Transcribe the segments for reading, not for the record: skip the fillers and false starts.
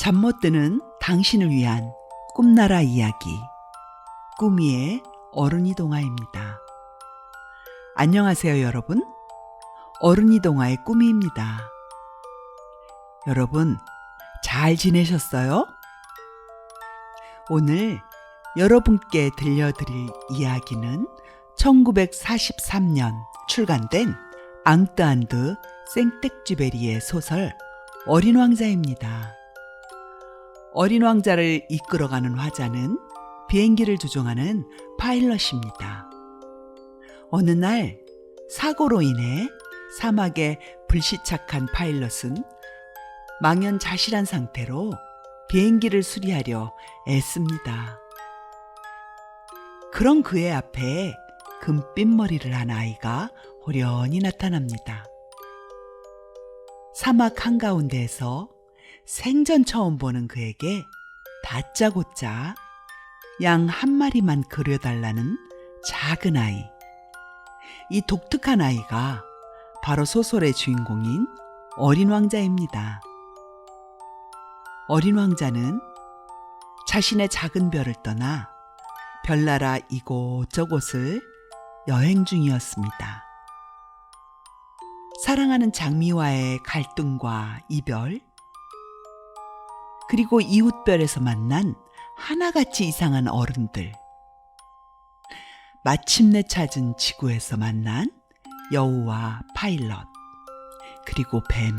잠 못 드는 당신을 위한 꿈나라 이야기 꾸미의 어른이 동화입니다. 안녕하세요 여러분. 어른이 동화의 꾸미입니다. 여러분 잘 지내셨어요? 오늘 여러분께 들려드릴 이야기는 1943년 출간된 앙뜨안드 생텍쥐베리의 소설 어린 왕자입니다. 어린 왕자를 이끌어가는 화자는 비행기를 조종하는 파일럿입니다. 어느 날 사고로 인해 사막에 불시착한 파일럿은 망연자실한 상태로 비행기를 수리하려 애씁니다. 그런 그의 앞에 금빛 머리를 한 아이가 호련히 나타납니다. 사막 한가운데에서 생전 처음 보는 그에게 다짜고짜 양 한 마리만 그려달라는 작은 아이. 이 독특한 아이가 바로 소설의 주인공인 어린 왕자입니다. 어린 왕자는 자신의 작은 별을 떠나 별나라 이곳저곳을 여행 중이었습니다. 사랑하는 장미와의 갈등과 이별, 그리고 이웃별에서 만난 하나같이 이상한 어른들, 마침내 찾은 지구에서 만난 여우와 파일럿, 그리고 뱀,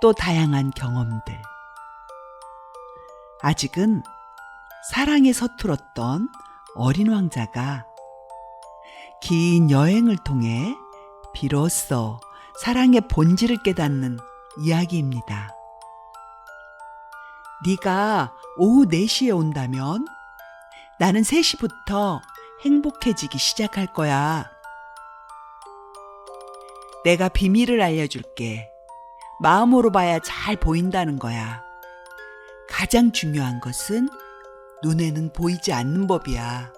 또 다양한 경험들. 아직은 사랑에 서툴었던 어린 왕자가 긴 여행을 통해 비로소 사랑의 본질을 깨닫는 이야기입니다. 네가 오후 4시에 온다면 나는 3시부터 행복해지기 시작할 거야. 내가 비밀을 알려줄게. 마음으로 봐야 잘 보인다는 거야. 가장 중요한 것은 눈에는 보이지 않는 법이야.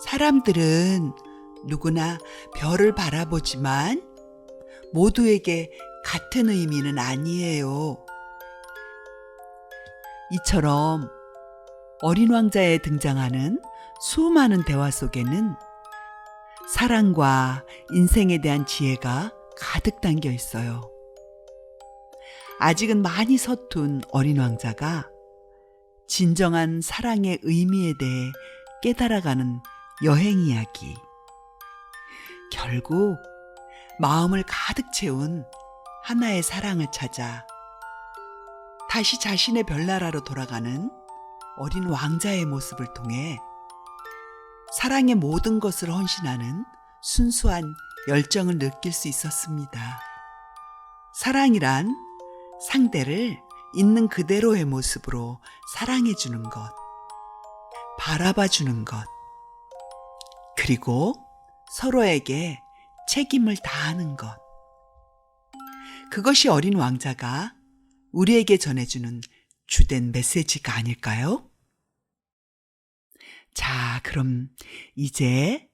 사람들은 누구나 별을 바라보지만 모두에게 같은 의미는 아니에요. 이처럼 어린 왕자에 등장하는 수많은 대화 속에는 사랑과 인생에 대한 지혜가 가득 담겨 있어요. 아직은 많이 서툰 어린 왕자가 진정한 사랑의 의미에 대해 깨달아가는 여행 이야기. 결국 마음을 가득 채운 하나의 사랑을 찾아 다시 자신의 별나라로 돌아가는 어린 왕자의 모습을 통해 사랑의 모든 것을 헌신하는 순수한 열정을 느낄 수 있었습니다. 사랑이란 상대를 있는 그대로의 모습으로 사랑해주는 것, 바라봐주는 것, 그리고 서로에게 책임을 다하는 것. 그것이 어린 왕자가 우리에게 전해주는 주된 메시지가 아닐까요? 자, 그럼 이제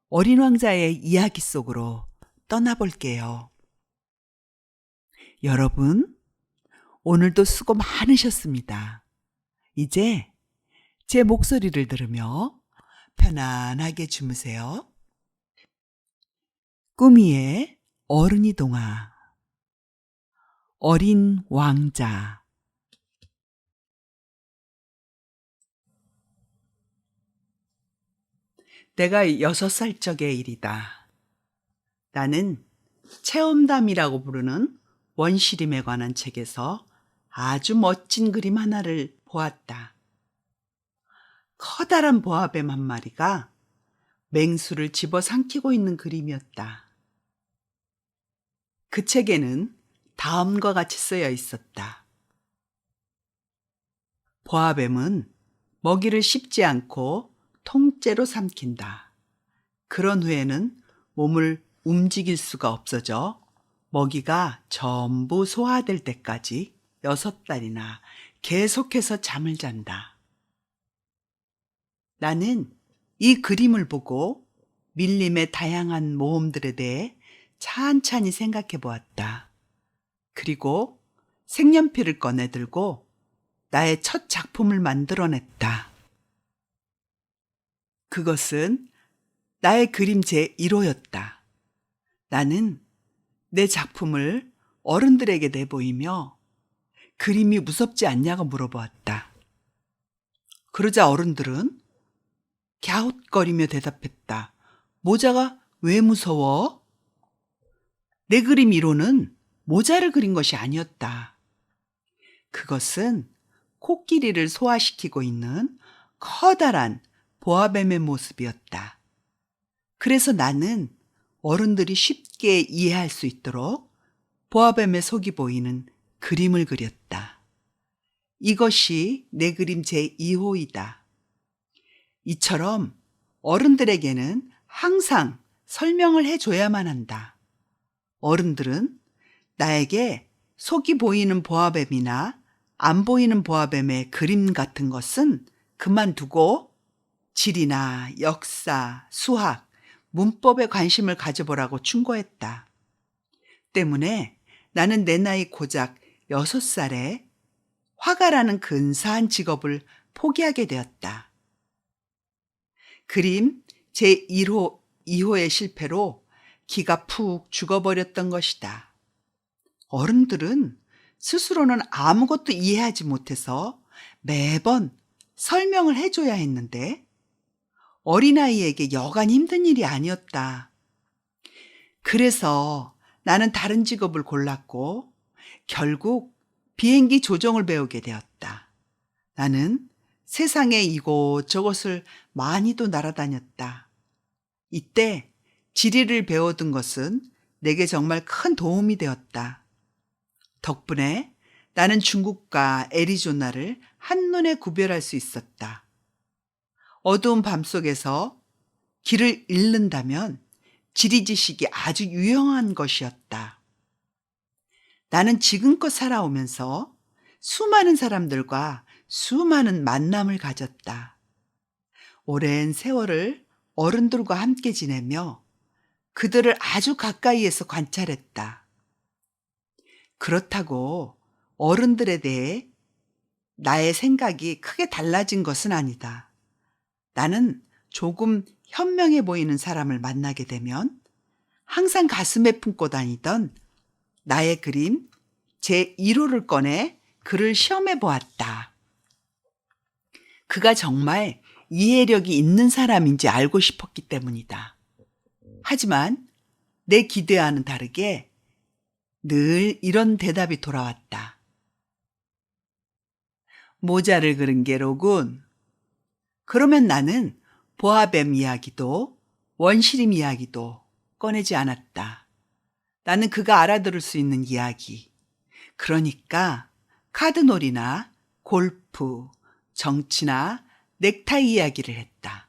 어린 왕자의 이야기 속으로 떠나볼게요. 여러분, 오늘도 수고 많으셨습니다. 이제 제 목소리를 들으며 편안하게 주무세요. 꾸미의 어른이 동화 어린 왕자. 내가 6살 적의 일이다. 나는 체험담이라고 부르는 원시림에 관한 책에서 아주 멋진 그림 하나를 보았다. 커다란 보아뱀 한 마리가 맹수를 집어삼키고 있는 그림이었다. 그 책에는 다음과 같이 쓰여 있었다. 보아뱀은 먹이를 씹지 않고 통째로 삼킨다. 그런 후에는 몸을 움직일 수가 없어져 먹이가 전부 소화될 때까지 6달이나 계속해서 잠을 잔다. 나는 이 그림을 보고 밀림의 다양한 모험들에 대해 찬찬히 생각해 보았다. 그리고 색연필을 꺼내들고 나의 첫 작품을 만들어냈다. 그것은 나의 그림 제1호였다. 나는 내 작품을 어른들에게 내보이며 그림이 무섭지 않냐고 물어보았다. 그러자 어른들은 갸웃거리며 대답했다. 모자가 왜 무서워? 내 그림 1호는 모자를 그린 것이 아니었다. 그것은 코끼리를 소화시키고 있는 커다란 보아뱀의 모습이었다. 그래서 나는 어른들이 쉽게 이해할 수 있도록 보아뱀의 속이 보이는 그림을 그렸다. 이것이 내 그림 제2호이다. 이처럼 어른들에게는 항상 설명을 해줘야만 한다. 어른들은 나에게 속이 보이는 보아뱀이나 안 보이는 보아뱀의 그림 같은 것은 그만두고 지리나 역사, 수학, 문법에 관심을 가져보라고 충고했다. 때문에 나는 내 나이 고작 6살에 화가라는 근사한 직업을 포기하게 되었다. 그림 제1호, 2호의 실패로 기가 푹 죽어버렸던 것이다. 어른들은 스스로는 아무것도 이해하지 못해서 매번 설명을 해줘야 했는데 어린아이에게 여간 힘든 일이 아니었다. 그래서 나는 다른 직업을 골랐고 결국 비행기 조종을 배우게 되었다. 나는 세상의 이곳저곳을 많이도 날아다녔다. 이때 지리를 배워둔 것은 내게 정말 큰 도움이 되었다. 덕분에 나는 중국과 애리조나를 한눈에 구별할 수 있었다. 어두운 밤속에서 길을 잃는다면 지리 지식이 아주 유용한 것이었다. 나는 지금껏 살아오면서 수많은 사람들과 수많은 만남을 가졌다. 오랜 세월을 어른들과 함께 지내며 그들을 아주 가까이에서 관찰했다. 그렇다고 어른들에 대해 나의 생각이 크게 달라진 것은 아니다. 나는 조금 현명해 보이는 사람을 만나게 되면 항상 가슴에 품고 다니던 나의 그림 제1호를 꺼내 그를 시험해 보았다. 그가 정말 이해력이 있는 사람인지 알고 싶었기 때문이다. 하지만 내 기대와는 다르게 늘 이런 대답이 돌아왔다. 모자를 그린 게로군. 그러면 나는 보아뱀 이야기도 원시림 이야기도 꺼내지 않았다. 나는 그가 알아들을 수 있는 이야기. 그러니까 카드놀이나 골프, 정치나 넥타이 이야기를 했다.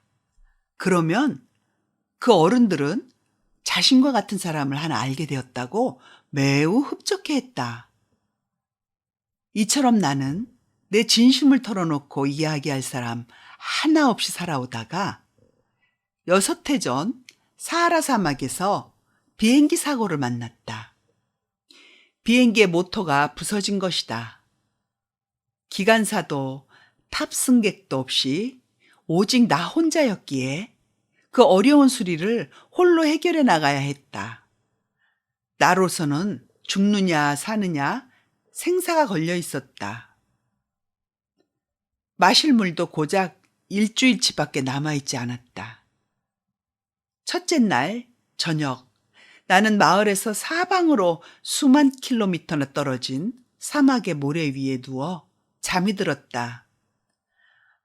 그러면 그 어른들은 자신과 같은 사람을 하나 알게 되었다고 매우 흡족해했다. 이처럼 나는 내 진심을 털어놓고 이야기할 사람 하나 없이 살아오다가 6해 전 사하라 사막에서 비행기 사고를 만났다. 비행기의 모터가 부서진 것이다. 기관사도 탑승객도 없이 오직 나 혼자였기에 그 어려운 수리를 홀로 해결해 나가야 했다. 나로서는 죽느냐 사느냐 생사가 걸려 있었다. 마실 물도 고작 일주일치밖에 남아있지 않았다. 첫째 날 저녁, 나는 마을에서 사방으로 수만 킬로미터나 떨어진 사막의 모래 위에 누워 잠이 들었다.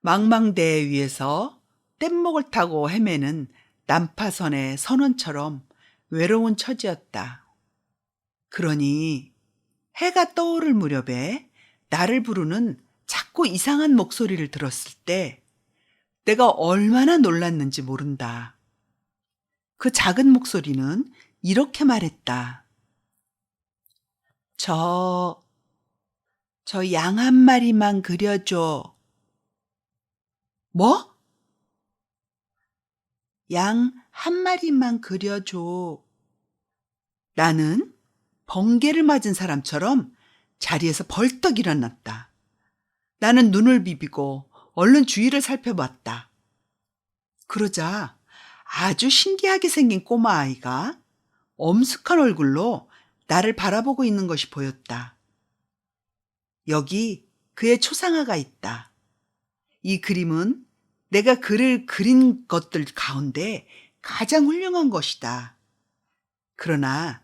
망망대해 위에서 뗏목을 타고 헤매는 난파선의 선원처럼 외로운 처지였다. 그러니 해가 떠오를 무렵에 나를 부르는 작고 이상한 목소리를 들었을 때 내가 얼마나 놀랐는지 모른다. 그 작은 목소리는 이렇게 말했다. 저 양 한 마리만 그려줘. 뭐? 양 한 마리만 그려줘. 나는 번개를 맞은 사람처럼 자리에서 벌떡 일어났다. 나는 눈을 비비고 얼른 주위를 살펴봤다. 그러자 아주 신기하게 생긴 꼬마아이가 엄숙한 얼굴로 나를 바라보고 있는 것이 보였다. 여기 그의 초상화가 있다. 이 그림은 내가 그를 그린 것들 가운데 가장 훌륭한 것이다. 그러나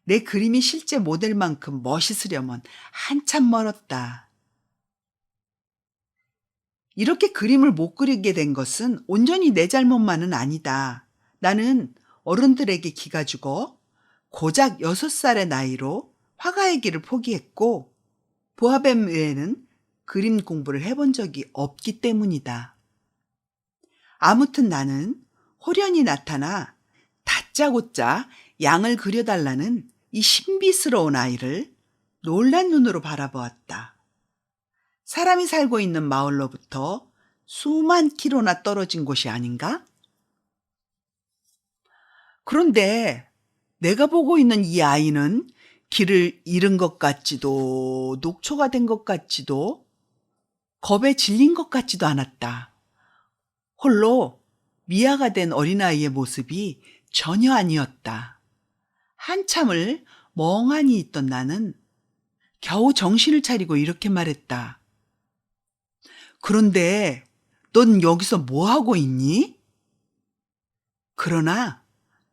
내 그림이 실제 모델만큼 멋있으려면 한참 멀었다. 이렇게 그림을 못 그리게 된 것은 온전히 내 잘못만은 아니다. 나는 어른들에게 기가 죽어 고작 6살의 나이로 화가의 길을 포기했고 보아뱀 외에는 그림 공부를 해본 적이 없기 때문이다. 아무튼 나는 호련히 나타나 다짜고짜 양을 그려달라는 이 신비스러운 아이를 놀란 눈으로 바라보았다. 사람이 살고 있는 마을로부터 수만 킬로나 떨어진 곳이 아닌가? 그런데 내가 보고 있는 이 아이는 길을 잃은 것 같지도 녹초가 된 것 같지도 겁에 질린 것 같지도 않았다. 홀로 미아가 된 어린아이의 모습이 전혀 아니었다. 한참을 멍하니 있던 나는 겨우 정신을 차리고 이렇게 말했다. 그런데 넌 여기서 뭐 하고 있니? 그러나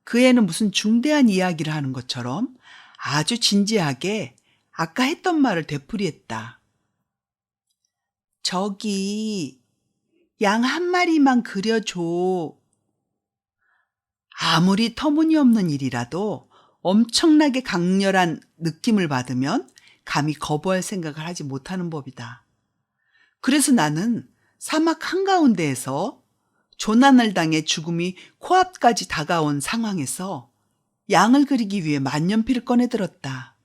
그 애는 무슨 중대한 이야기를 하는 것처럼 아주 진지하게 아까 했던 말을 되풀이했다. 저기 양 한 마리만 그려줘. 아무리 터무니없는 일이라도 엄청나게 강렬한 느낌을 받으면 감히 거부할 생각을 하지 못하는 법이다. 그래서 나는 사막 한가운데에서 조난을 당해 죽음이 코앞까지 다가온 상황에서 양을 그리기 위해 만년필을 꺼내들었다.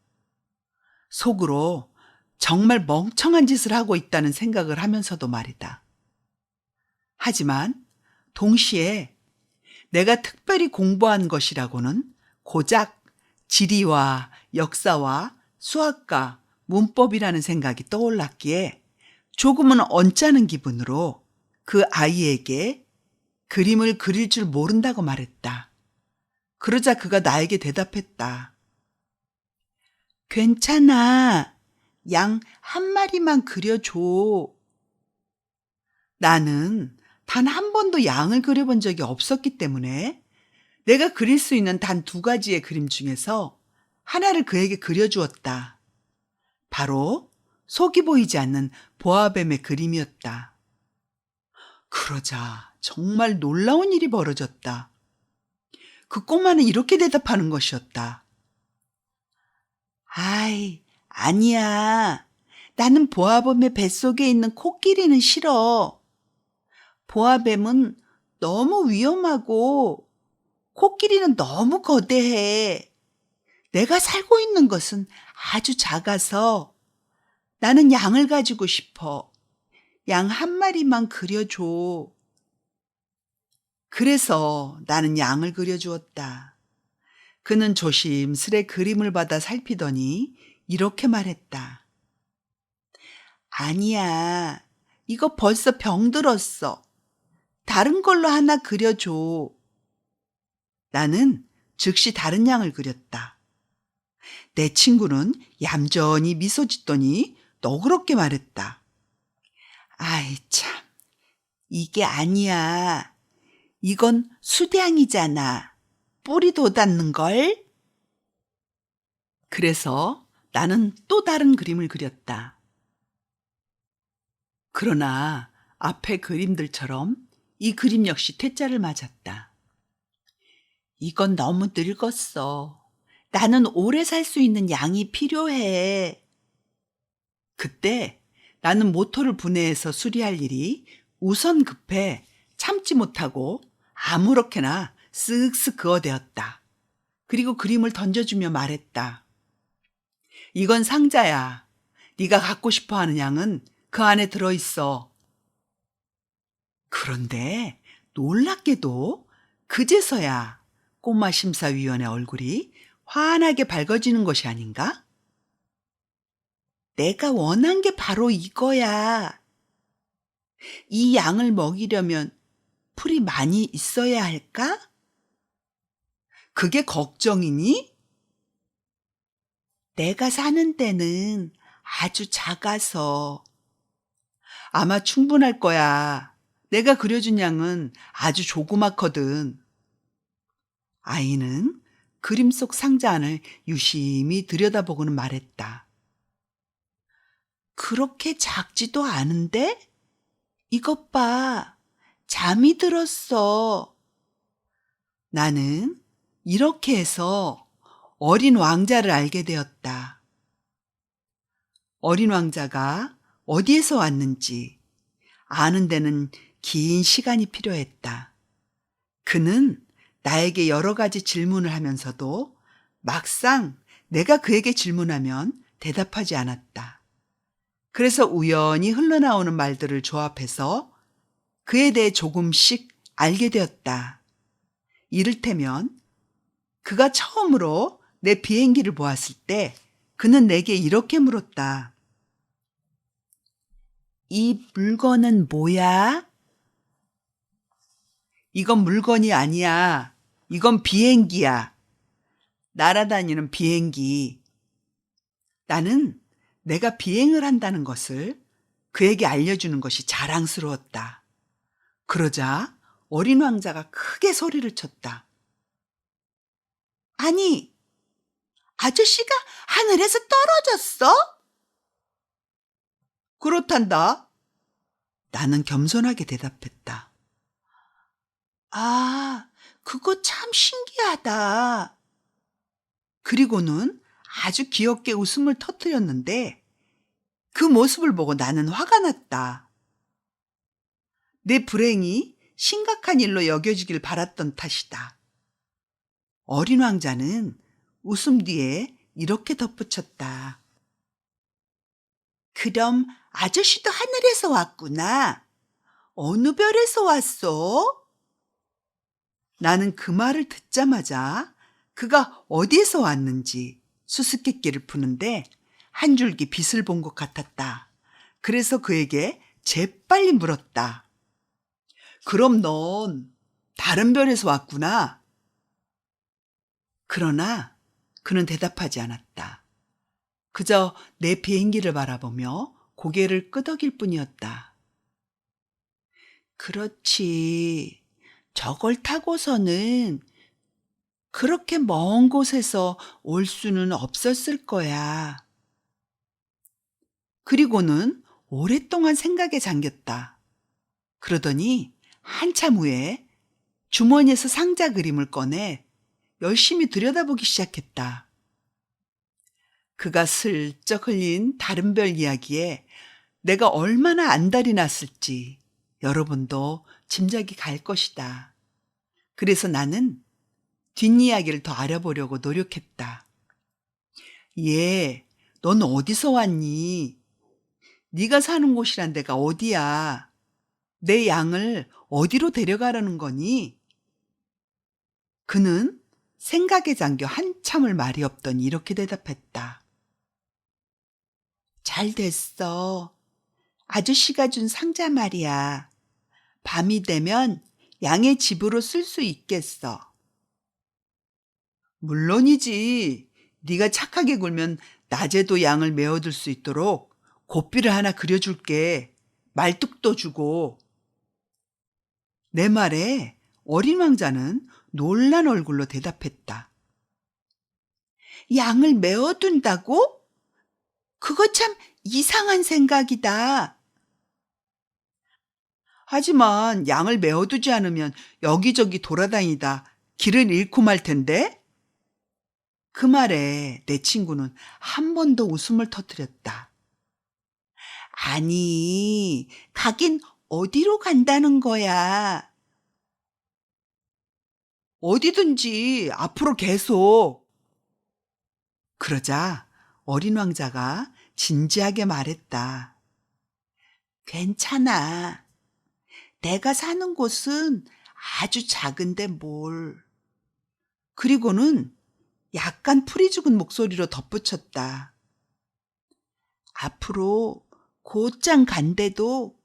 속으로 정말 멍청한 짓을 하고 있다는 생각을 하면서도 말이다. 하지만 동시에 내가 특별히 공부한 것이라고는 고작 지리와 역사와 수학과 문법이라는 생각이 떠올랐기에 조금은 언짢은 기분으로 그 아이에게 그림을 그릴 줄 모른다고 말했다. 그러자 그가 나에게 대답했다. 괜찮아. 양 한 마리만 그려줘. 나는 단 한 번도 양을 그려본 적이 없었기 때문에 내가 그릴 수 있는 단 2가지의 그림 중에서 하나를 그에게 그려주었다. 바로 속이 보이지 않는 보아뱀의 그림이었다. 그러자 정말 놀라운 일이 벌어졌다. 그 꼬마는 이렇게 대답하는 것이었다. 아이, 아니야. 나는 보아뱀의 뱃속에 있는 코끼리는 싫어. 보아뱀은 너무 위험하고 코끼리는 너무 거대해. 내가 살고 있는 것은 아주 작아서 나는 양을 가지고 싶어. 양 한 마리만 그려줘. 그래서 나는 양을 그려주었다. 그는 조심스레 그림을 받아 살피더니 이렇게 말했다. 아니야, 이거 벌써 병들었어. 다른 걸로 하나 그려줘. 나는 즉시 다른 양을 그렸다. 내 친구는 얌전히 미소 짓더니 너그럽게 말했다. 아이 참, 이게 아니야. 이건 수량이잖아. 뿌리 돋았는걸? 그래서 나는 또 다른 그림을 그렸다. 그러나 앞의 그림들처럼 이 그림 역시 퇴짜를 맞았다. 이건 너무 늙었어. 나는 오래 살 수 있는 양이 필요해. 그때 나는 모터를 분해해서 수리할 일이 우선 급해 참지 못하고 아무렇게나 쓱쓱 그어대었다. 그리고 그림을 던져주며 말했다. 이건 상자야. 네가 갖고 싶어하는 양은 그 안에 들어있어. 그런데 놀랍게도 그제서야 꼬마 심사위원의 얼굴이 환하게 밝아지는 것이 아닌가? 내가 원한 게 바로 이거야. 이 양을 먹이려면 풀이 많이 있어야 할까? 그게 걱정이니? 내가 사는 데는 아주 작아서 아마 충분할 거야. 내가 그려준 양은 아주 조그맣거든. 아이는 그림 속 상자 안을 유심히 들여다보고는 말했다. 그렇게 작지도 않은데? 이것 봐. 잠이 들었어. 나는 이렇게 해서 어린 왕자를 알게 되었다. 어린 왕자가 어디에서 왔는지 아는 데는 긴 시간이 필요했다. 그는 나에게 여러 가지 질문을 하면서도 막상 내가 그에게 질문하면 대답하지 않았다. 그래서 우연히 흘러나오는 말들을 조합해서 그에 대해 조금씩 알게 되었다. 이를테면 그가 처음으로 내 비행기를 보았을 때 그는 내게 이렇게 물었다. 이 물건은 뭐야? 이건 물건이 아니야. 이건 비행기야. 날아다니는 비행기. 나는 내가 비행을 한다는 것을 그에게 알려주는 것이 자랑스러웠다. 그러자 어린 왕자가 크게 소리를 쳤다. 아니, 아저씨가 하늘에서 떨어졌어? 그렇단다. 나는 겸손하게 대답했다. 아, 그거 참 신기하다. 그리고는 아주 귀엽게 웃음을 터뜨렸는데 그 모습을 보고 나는 화가 났다. 내 불행이 심각한 일로 여겨지길 바랐던 탓이다. 어린 왕자는 웃음 뒤에 이렇게 덧붙였다. 그럼 아저씨도 하늘에서 왔구나. 어느 별에서 왔어? 나는 그 말을 듣자마자 그가 어디에서 왔는지 수수께끼를 푸는데 한 줄기 빛을 본 것 같았다. 그래서 그에게 재빨리 물었다. 그럼 넌 다른 별에서 왔구나. 그러나 그는 대답하지 않았다. 그저 내 비행기를 바라보며 고개를 끄덕일 뿐이었다. 그렇지. 저걸 타고서는 그렇게 먼 곳에서 올 수는 없었을 거야. 그리고는 오랫동안 생각에 잠겼다. 그러더니 한참 후에 주머니에서 상자 그림을 꺼내 열심히 들여다보기 시작했다. 그가 슬쩍 흘린 다른 별 이야기에 내가 얼마나 안달이 났을지 여러분도 짐작이 갈 것이다. 그래서 나는 뒷이야기를 더 알아보려고 노력했다. 넌 어디서 왔니? 네가 사는 곳이란 데가 어디야? 내 양을 어디로 데려가려는 거니? 그는 생각에 잠겨 한참을 말이 없더니 이렇게 대답했다. 잘 됐어. 아저씨가 준 상자 말이야. 밤이 되면 양의 집으로 쓸 수 있겠어. 물론이지. 네가 착하게 굴면 낮에도 양을 메워둘 수 있도록 고삐를 하나 그려줄게. 말뚝도 주고. 내 말에 어린 왕자는 놀란 얼굴로 대답했다. 양을 메워둔다고? 그거 참 이상한 생각이다. 하지만 양을 메워두지 않으면 여기저기 돌아다니다 길을 잃고 말 텐데? 그 말에 내 친구는 한 번 더 웃음을 터뜨렸다. 아니, 가긴 어디로 간다는 거야? 어디든지 앞으로 계속. 그러자 어린 왕자가 진지하게 말했다. 괜찮아. 내가 사는 곳은 아주 작은데 뭘. 그리고는 약간 풀이 죽은 목소리로 덧붙였다. 앞으로 곧장 간대도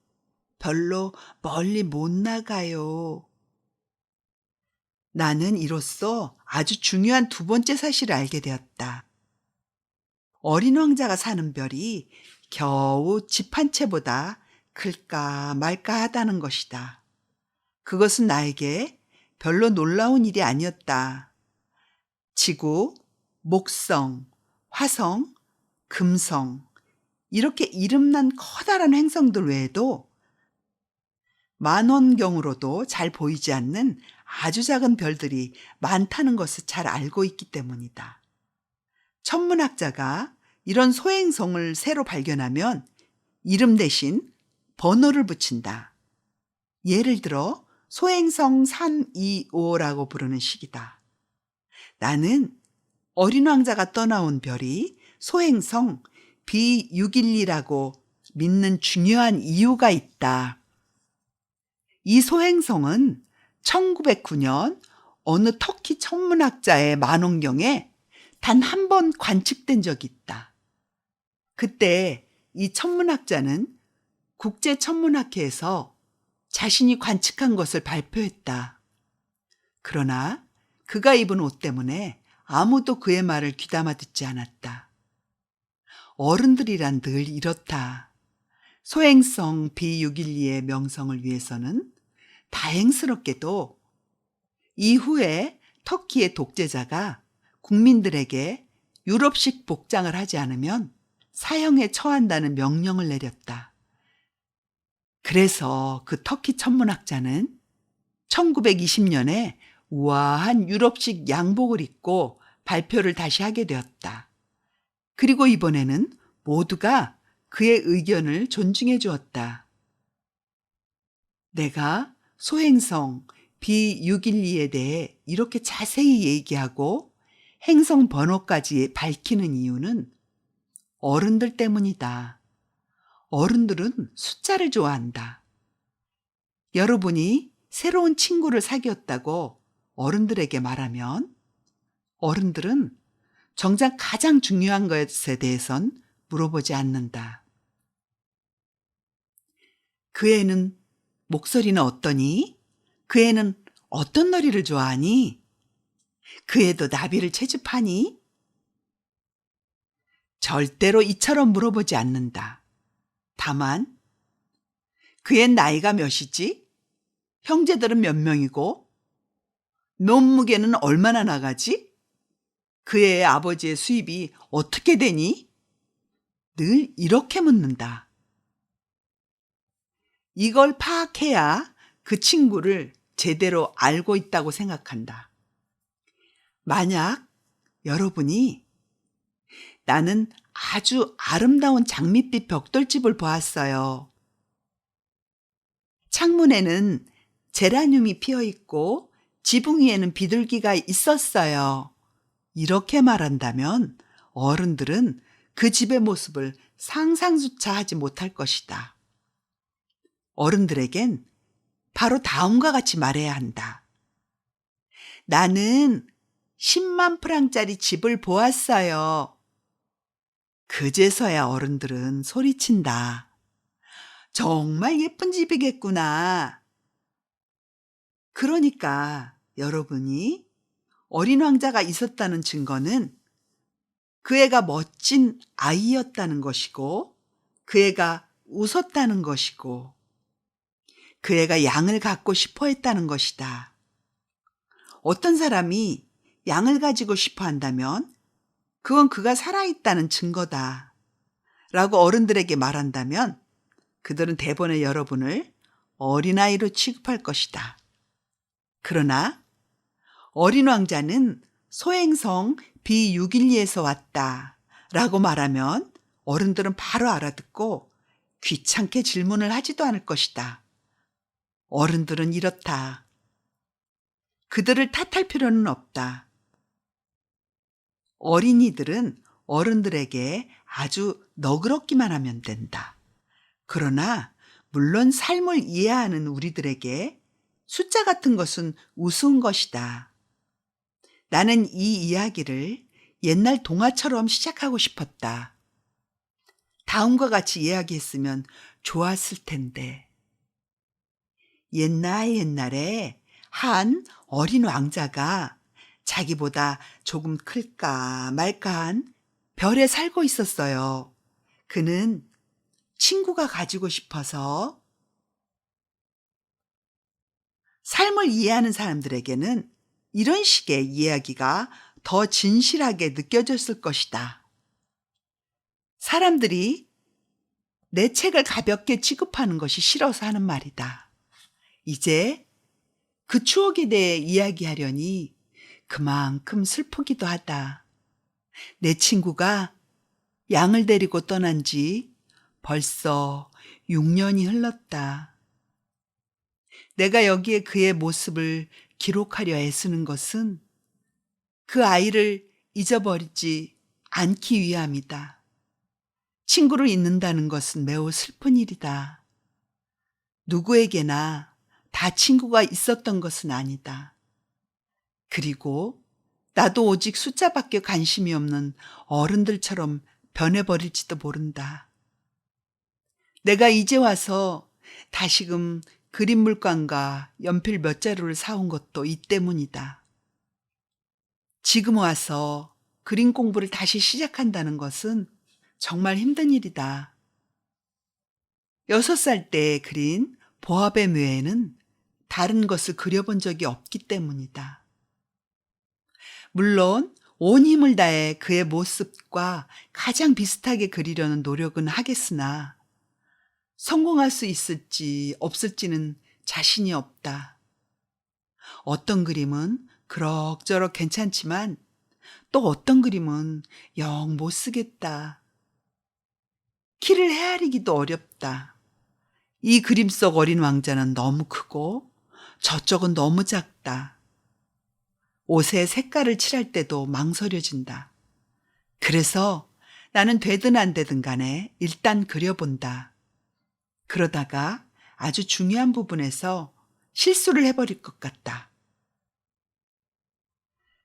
별로 멀리 못 나가요. 나는 이로써 아주 중요한 두 번째 사실을 알게 되었다. 어린 왕자가 사는 별이 겨우 집 한 채보다 클까 말까 하다는 것이다. 그것은 나에게 별로 놀라운 일이 아니었다. 지구, 목성, 화성, 금성, 이렇게 이름난 커다란 행성들 외에도 만원경으로도 잘 보이지 않는 아주 작은 별들이 많다는 것을 잘 알고 있기 때문이다. 천문학자가 이런 소행성을 새로 발견하면 이름 대신 번호를 붙인다. 예를 들어 소행성 325라고 부르는 식이다. 나는 어린 왕자가 떠나온 별이 소행성 B612라고 믿는 중요한 이유가 있다. 이 소행성은 1909년 어느 터키 천문학자의 만원경에 단 한 번 관측된 적이 있다. 그때 이 천문학자는 국제천문학회에서 자신이 관측한 것을 발표했다. 그러나 그가 입은 옷 때문에 아무도 그의 말을 귀담아 듣지 않았다. 어른들이란 늘 이렇다. 소행성 B612의 명성을 위해서는 다행스럽게도 이후에 터키의 독재자가 국민들에게 유럽식 복장을 하지 않으면 사형에 처한다는 명령을 내렸다. 그래서 그 터키 천문학자는 1920년에 우아한 유럽식 양복을 입고 발표를 다시 하게 되었다. 그리고 이번에는 모두가 그의 의견을 존중해 주었다. 내가 소행성 B612에 대해 이렇게 자세히 얘기하고 행성 번호까지 밝히는 이유는 어른들 때문이다. 어른들은 숫자를 좋아한다. 여러분이 새로운 친구를 사귀었다고 어른들에게 말하면 어른들은 정작 가장 중요한 것에 대해선 물어보지 않는다. 그 애는 목소리는 어떠니? 그 애는 어떤 놀이를 좋아하니? 그 애도 나비를 채집하니? 절대로 이처럼 물어보지 않는다. 다만 그 애 나이가 몇이지? 형제들은 몇 명이고? 몸무게는 얼마나 나가지? 그 애의 아버지의 수입이 어떻게 되니? 늘 이렇게 묻는다. 이걸 파악해야 그 친구를 제대로 알고 있다고 생각한다. 만약 여러분이 나는 아주 아름다운 장밋빛 벽돌집을 보았어요. 창문에는 제라늄이 피어 있고 지붕 위에는 비둘기가 있었어요. 이렇게 말한다면 어른들은 그 집의 모습을 상상조차 하지 못할 것이다. 어른들에겐 바로 다음과 같이 말해야 한다. 나는 10만 프랑짜리 집을 보았어요. 그제서야 어른들은 소리친다. 정말 예쁜 집이겠구나. 그러니까 여러분이 어린 왕자가 있었다는 증거는 그 애가 멋진 아이였다는 것이고, 그 애가 웃었다는 것이고, 그 애가 양을 갖고 싶어 했다는 것이다. 어떤 사람이 양을 가지고 싶어 한다면 그건 그가 살아있다는 증거다. 라고 어른들에게 말한다면 그들은 대번에 여러분을 어린아이로 취급할 것이다. 그러나 어린 왕자는 소행성 B612에서 왔다. 라고 말하면 어른들은 바로 알아듣고 귀찮게 질문을 하지도 않을 것이다. 어른들은 이렇다. 그들을 탓할 필요는 없다. 어린이들은 어른들에게 아주 너그럽기만 하면 된다. 그러나 물론 삶을 이해하는 우리들에게 숫자 같은 것은 우스운 것이다. 나는 이 이야기를 옛날 동화처럼 시작하고 싶었다. 다음과 같이 이야기했으면 좋았을 텐데. 옛날에 한 어린 왕자가 자기보다 조금 클까 말까한 별에 살고 있었어요. 그는 친구가 가지고 싶어서 삶을 이해하는 사람들에게는 이런 식의 이야기가 더 진실하게 느껴졌을 것이다. 사람들이 내 책을 가볍게 취급하는 것이 싫어서 하는 말이다. 이제 그 추억에 대해 이야기하려니 그만큼 슬프기도 하다. 내 친구가 양을 데리고 떠난 지 벌써 6년이 흘렀다. 내가 여기에 그의 모습을 기록하려 애쓰는 것은 그 아이를 잊어버리지 않기 위함이다. 친구를 잊는다는 것은 매우 슬픈 일이다. 누구에게나 다 친구가 있었던 것은 아니다. 그리고 나도 오직 숫자밖에 관심이 없는 어른들처럼 변해버릴지도 모른다. 내가 이제 와서 다시금 그림 물감과 연필 몇 자루를 사온 것도 이 때문이다. 지금 와서 그림 공부를 다시 시작한다는 것은 정말 힘든 일이다. 6살 때 그린 보아뱀 외에는 다른 것을 그려본 적이 없기 때문이다. 물론 온 힘을 다해 그의 모습과 가장 비슷하게 그리려는 노력은 하겠으나 성공할 수 있을지 없을지는 자신이 없다. 어떤 그림은 그럭저럭 괜찮지만 또 어떤 그림은 영 못 쓰겠다. 키를 헤아리기도 어렵다. 이 그림 속 어린 왕자는 너무 크고 저쪽은 너무 작다. 옷에 색깔을 칠할 때도 망설여진다. 그래서 나는 되든 안 되든 간에 일단 그려본다. 그러다가 아주 중요한 부분에서 실수를 해버릴 것 같다.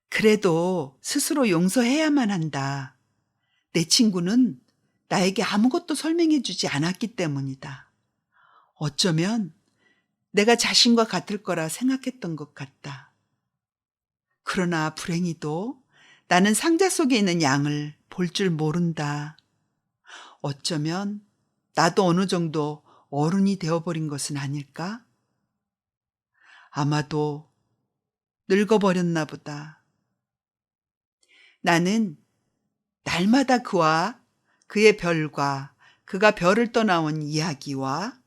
그래도 스스로 용서해야만 한다. 내 친구는 나에게 아무것도 설명해주지 않았기 때문이다. 어쩌면 내가 자신과 같을 거라 생각했던 것 같다. 그러나 불행히도 나는 상자 속에 있는 양을 볼 줄 모른다. 어쩌면 나도 어느 정도 어른이 되어버린 것은 아닐까? 아마도 늙어버렸나 보다. 나는 날마다 그와 그의 별과 그가 별을 떠나온 이야기와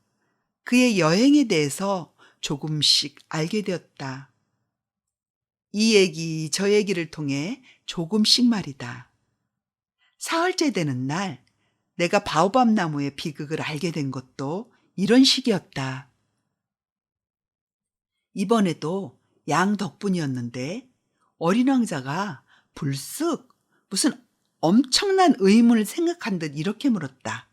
그의 여행에 대해서 조금씩 알게 되었다. 이 얘기, 저 얘기를 통해 조금씩 말이다. 사흘째 되는 날, 내가 바오밥 나무의 비극을 알게 된 것도 이런 식이었다. 이번에도 양 덕분이었는데 어린 왕자가 불쑥 무슨 엄청난 의문을 생각한 듯 이렇게 물었다.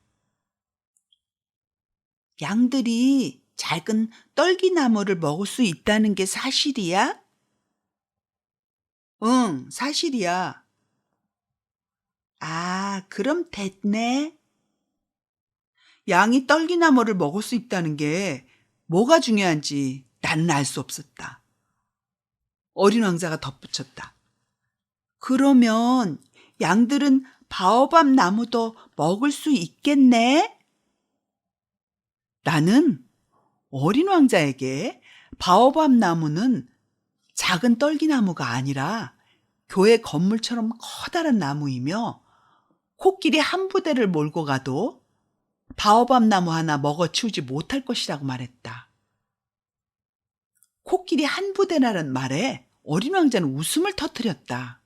양들이 작은 떨기나무를 먹을 수 있다는 게 사실이야? 응, 사실이야. 아, 그럼 됐네. 양이 떨기나무를 먹을 수 있다는 게 뭐가 중요한지 나는 알 수 없었다. 어린 왕자가 덧붙였다. 그러면 양들은 바오밥 나무도 먹을 수 있겠네? 나는 어린 왕자에게 바오밥 나무는 작은 떨기나무가 아니라 교회 건물처럼 커다란 나무이며 코끼리 한 부대를 몰고 가도 바오밥 나무 하나 먹어치우지 못할 것이라고 말했다. 코끼리 한 부대라는 말에 어린 왕자는 웃음을 터뜨렸다.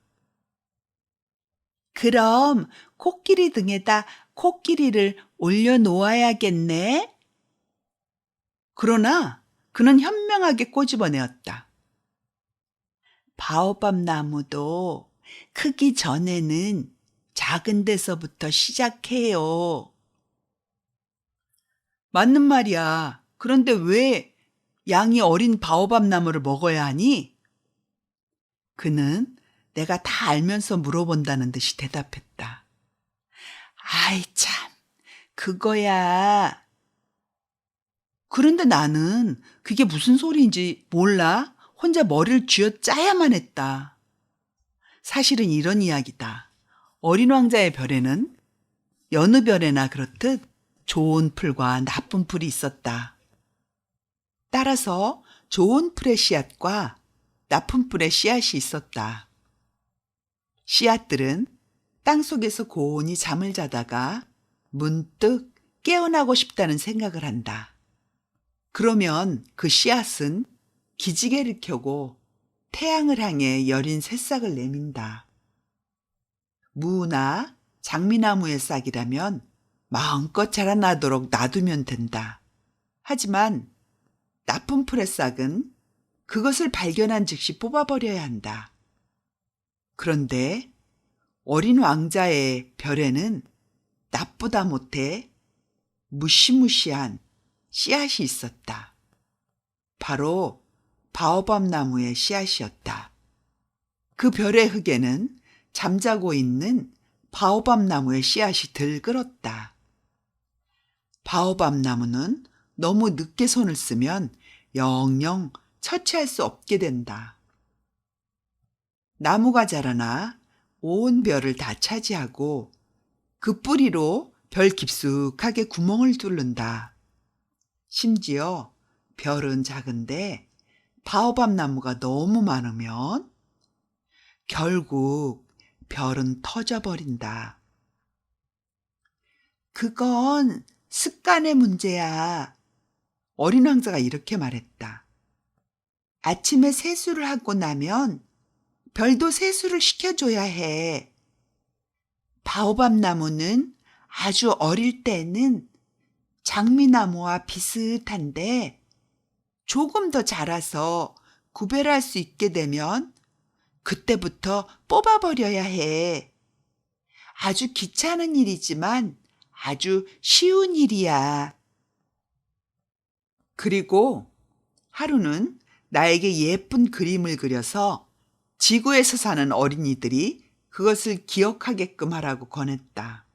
그럼 코끼리 등에다 코끼리를 올려놓아야겠네? 그러나 그는 현명하게 꼬집어내었다. 바오밥 나무도 크기 전에는 작은 데서부터 시작해요. 맞는 말이야. 그런데 왜 양이 어린 바오밥 나무를 먹어야 하니? 그는 내가 다 알면서 물어본다는 듯이 대답했다. 아이 참, 그거야. 그런데 나는 그게 무슨 소리인지 몰라. 혼자 머리를 쥐어짜야만 했다. 사실은 이런 이야기다. 어린 왕자의 별에는 여느 별에나 그렇듯 좋은 풀과 나쁜 풀이 있었다. 따라서 좋은 풀의 씨앗과 나쁜 풀의 씨앗이 있었다. 씨앗들은 땅속에서 고온히 잠을 자다가 문득 깨어나고 싶다는 생각을 한다. 그러면 그 씨앗은 기지개를 켜고 태양을 향해 여린 새싹을 내민다. 무나 장미나무의 싹이라면 마음껏 자라나도록 놔두면 된다. 하지만 나쁜 풀의 싹은 그것을 발견한 즉시 뽑아버려야 한다. 그런데 어린 왕자의 별에는 나쁘다 못해 무시무시한 씨앗이 있었다. 바로 바오밥 나무의 씨앗이었다. 그 별의 흙에는 잠자고 있는 바오밥 나무의 씨앗이 들끓었다. 바오밥 나무는 너무 늦게 손을 쓰면 영영 처치할 수 없게 된다. 나무가 자라나 온 별을 다 차지하고 그 뿌리로 별 깊숙하게 구멍을 뚫는다. 심지어 별은 작은데 바오밥 나무가 너무 많으면 결국 별은 터져버린다. 그건 습관의 문제야. 어린 왕자가 이렇게 말했다. 아침에 세수를 하고 나면 별도 세수를 시켜줘야 해. 바오밥 나무는 아주 어릴 때는 장미나무와 비슷한데 조금 더 자라서 구별할 수 있게 되면 그때부터 뽑아버려야 해. 아주 귀찮은 일이지만 아주 쉬운 일이야. 그리고 하루는 나에게 예쁜 그림을 그려서 지구에서 사는 어린이들이 그것을 기억하게끔 하라고 권했다.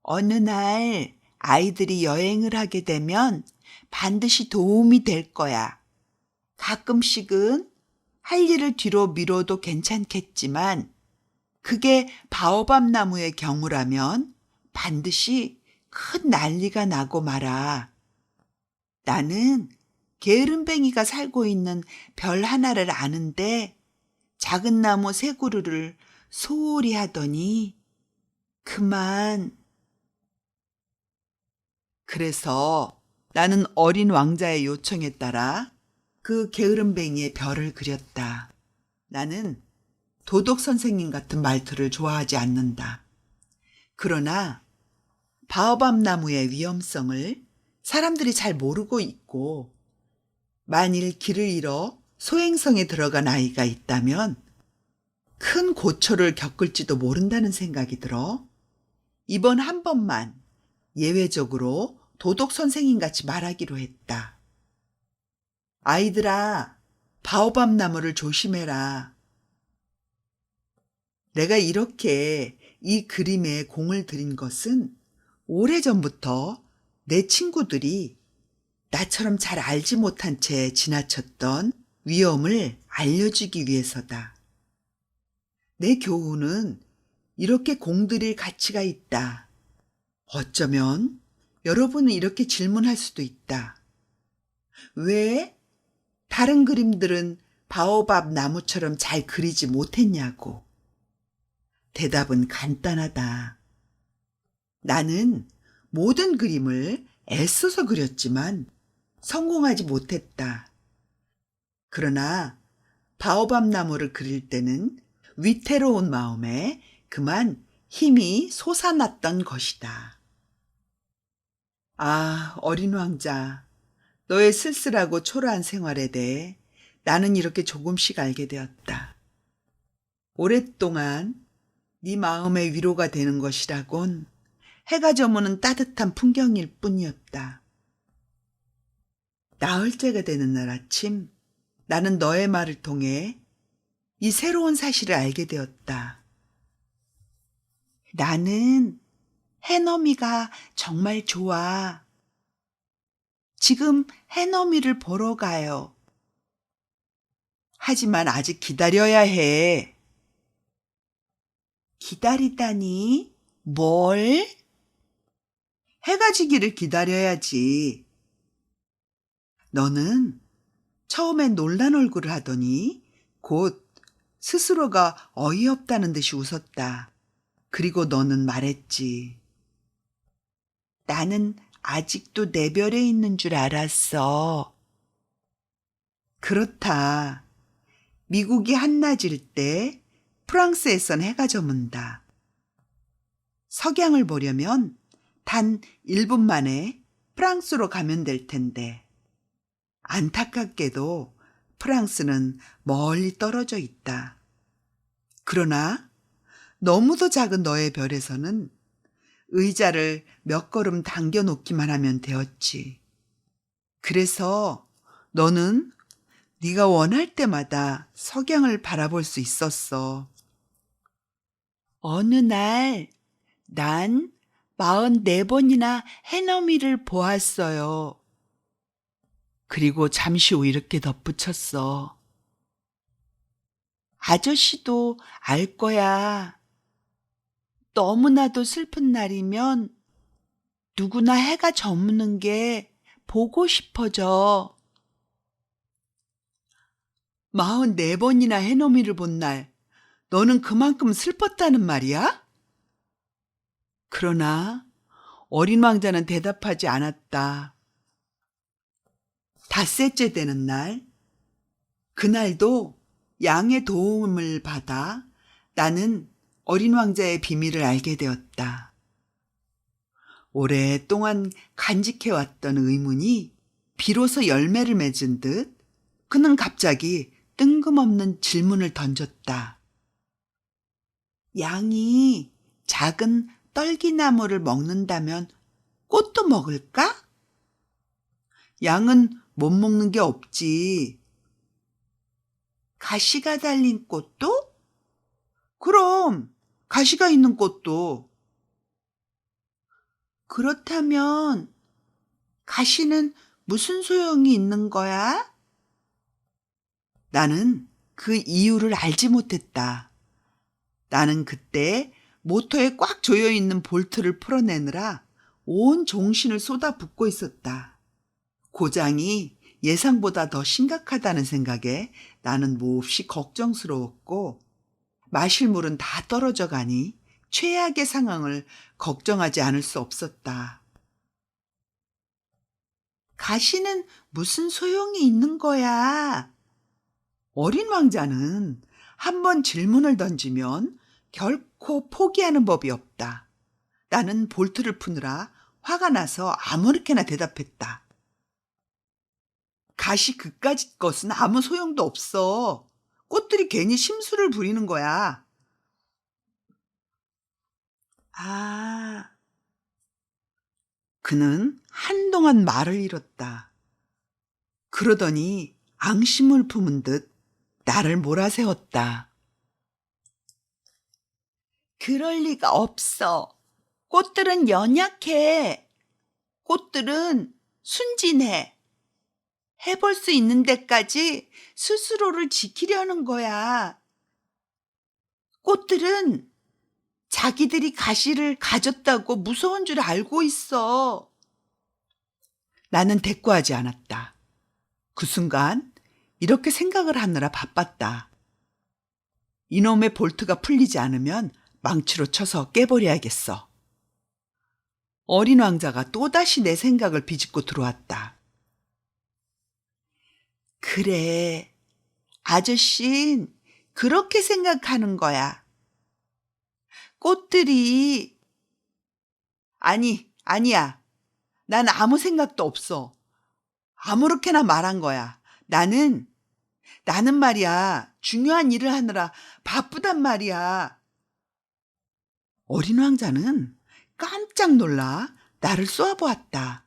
어느 날 아이들이 여행을 하게 되면 반드시 도움이 될 거야. 가끔씩은 할 일을 뒤로 미뤄도 괜찮겠지만 그게 바오밥 나무의 경우라면 반드시 큰 난리가 나고 말아. 나는 게으름뱅이가 살고 있는 별 하나를 아는데 작은 나무 세 그루를 소홀히 하더니 그만. 그래서 나는 어린 왕자의 요청에 따라 그 게으름뱅이의 별을 그렸다. 나는 도덕 선생님 같은 말투를 좋아하지 않는다. 그러나 바오밥 나무의 위험성을 사람들이 잘 모르고 있고 만일 길을 잃어 소행성에 들어간 아이가 있다면 큰 고초를 겪을지도 모른다는 생각이 들어 이번 한 번만 예외적으로 도덕 선생님 같이 말하기로 했다. 아이들아, 바오밥 나무를 조심해라. 내가 이렇게 이 그림에 공을 들인 것은 오래전부터 내 친구들이 나처럼 잘 알지 못한 채 지나쳤던 위험을 알려주기 위해서다. 내 교훈은 이렇게 공들일 가치가 있다. 어쩌면 여러분은 이렇게 질문할 수도 있다. 왜 다른 그림들은 바오밥 나무처럼 잘 그리지 못했냐고. 대답은 간단하다. 나는 모든 그림을 애써서 그렸지만 성공하지 못했다. 그러나 바오밥 나무를 그릴 때는 위태로운 마음에 그만 힘이 솟아났던 것이다. 아, 어린 왕자, 너의 쓸쓸하고 초라한 생활에 대해 나는 이렇게 조금씩 알게 되었다. 오랫동안 네 마음의 위로가 되는 것이라곤 해가 저무는 따뜻한 풍경일 뿐이었다. 나흘째가 되는 날 아침, 나는 너의 말을 통해 이 새로운 사실을 알게 되었다. 나는 해넘이가 정말 좋아. 지금 해넘이를 보러 가요. 하지만 아직 기다려야 해. 기다리다니? 뭘? 해가 지기를 기다려야지. 너는 처음엔 놀란 얼굴을 하더니 곧 스스로가 어이없다는 듯이 웃었다. 그리고 너는 말했지. 나는 아직도 내 별에 있는 줄 알았어. 그렇다. 미국이 한낮일 때 프랑스에선 해가 저문다. 석양을 보려면 단 1분 만에 프랑스로 가면 될 텐데. 안타깝게도 프랑스는 멀리 떨어져 있다. 그러나 너무도 작은 너의 별에서는 의자를 몇 걸음 당겨 놓기만 하면 되었지. 그래서 너는 네가 원할 때마다 석양을 바라볼 수 있었어. 어느 날 난 44번이나 해넘이를 보았어요. 그리고 잠시 후 이렇게 덧붙였어. 아저씨도 알 거야. 너무나도 슬픈 날이면 누구나 해가 저무는 게 보고 싶어져. 44번이나 해넘이를 본 날, 너는 그만큼 슬펐다는 말이야? 그러나 어린 왕자는 대답하지 않았다. 닷새째 되는 날, 그날도 양의 도움을 받아 나는 어린 왕자의 비밀을 알게 되었다. 오랫동안 간직해왔던 의문이 비로소 열매를 맺은 듯 그는 갑자기 뜬금없는 질문을 던졌다. 양이 작은 떨기나무를 먹는다면 꽃도 먹을까? 양은 못 먹는 게 없지. 가시가 달린 꽃도? 그럼 가시가 있는 꽃도. 그렇다면 가시는 무슨 소용이 있는 거야? 나는 그 이유를 알지 못했다. 나는 그때 모터에 꽉 조여 있는 볼트를 풀어내느라 온 정신을 쏟아붓고 있었다. 고장이 예상보다 더 심각하다는 생각에 나는 몹시 걱정스러웠고 마실 물은 다 떨어져 가니 최악의 상황을 걱정하지 않을 수 없었다. 가시는 무슨 소용이 있는 거야? 어린 왕자는 한 번 질문을 던지면 결코 포기하는 법이 없다. 나는 볼트를 푸느라 화가 나서 아무렇게나 대답했다. 가시 그까짓 것은 아무 소용도 없어. 꽃들이 괜히 심술을 부리는 거야. 아, 그는 한동안 말을 잃었다. 그러더니 앙심을 품은 듯 나를 몰아세웠다. 그럴 리가 없어. 꽃들은 연약해. 꽃들은 순진해. 해볼 수 있는 데까지 스스로를 지키려는 거야. 꽃들은 자기들이 가시를 가졌다고 무서운 줄 알고 있어. 나는 대꾸하지 않았다. 그 순간 이렇게 생각을 하느라 바빴다. 이놈의 볼트가 풀리지 않으면 망치로 쳐서 깨버려야겠어. 어린 왕자가 또다시 내 생각을 비집고 들어왔다. 그래, 아저씨는 그렇게 생각하는 거야. 꽃들이 아니야. 난 아무 생각도 없어. 아무렇게나 말한 거야. 나는 말이야. 중요한 일을 하느라 바쁘단 말이야. 어린 왕자는 깜짝 놀라 나를 쏘아보았다.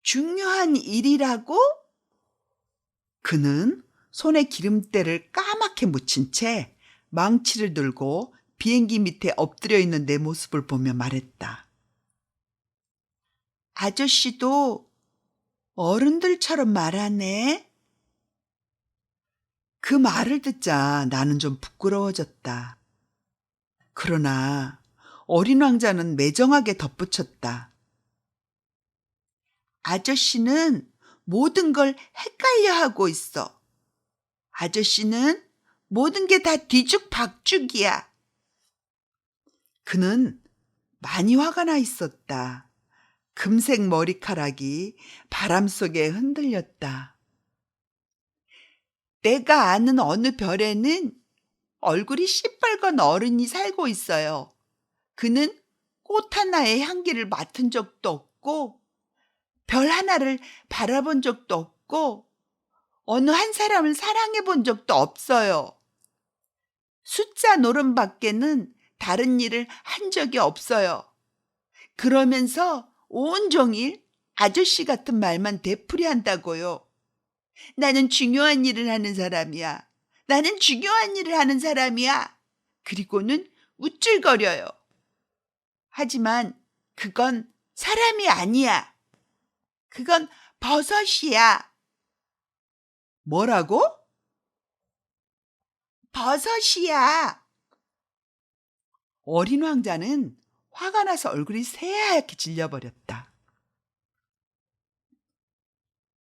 중요한 일이라고? 그는 손에 기름때를 까맣게 묻힌 채 망치를 들고 비행기 밑에 엎드려 있는 내 모습을 보며 말했다. 아저씨도 어른들처럼 말하네. 그 말을 듣자 나는 좀 부끄러워졌다. 그러나 어린 왕자는 매정하게 덧붙였다. 아저씨는 모든 걸 헷갈려 하고 있어. 아저씨는 모든 게 다 뒤죽박죽이야. 그는 많이 화가 나 있었다. 금색 머리카락이 바람 속에 흔들렸다. 내가 아는 어느 별에는 얼굴이 시뻘건 어른이 살고 있어요. 그는 꽃 하나의 향기를 맡은 적도 없고 별 하나를 바라본 적도 없고 어느 한 사람을 사랑해 본 적도 없어요. 숫자 노름밖에는 다른 일을 한 적이 없어요. 그러면서 온종일 아저씨 같은 말만 되풀이한다고요. 나는 중요한 일을 하는 사람이야. 나는 중요한 일을 하는 사람이야. 그리고는 우쭐거려요. 하지만 그건 사람이 아니야. 그건 버섯이야. 뭐라고? 버섯이야. 어린 왕자는 화가 나서 얼굴이 새하얗게 질려버렸다.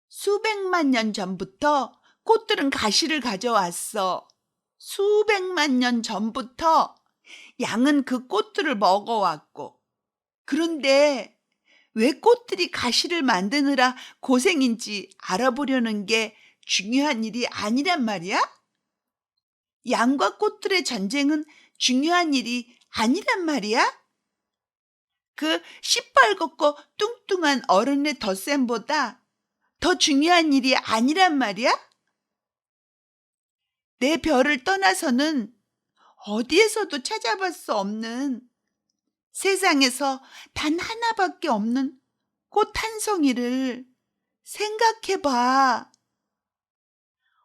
수백만 년 전부터 꽃들은 가시를 가져왔어. 수백만 년 전부터 양은 그 꽃들을 먹어왔고. 그런데 왜 꽃들이 가시를 만드느라 고생인지 알아보려는 게 중요한 일이 아니란 말이야? 양과 꽃들의 전쟁은 중요한 일이 아니란 말이야? 그 시뻘겋고 뚱뚱한 어른의 덧셈보다 더 중요한 일이 아니란 말이야? 내 별을 떠나서는 어디에서도 찾아볼 수 없는 세상에서 단 하나밖에 없는 꽃 한 송이를 생각해 봐.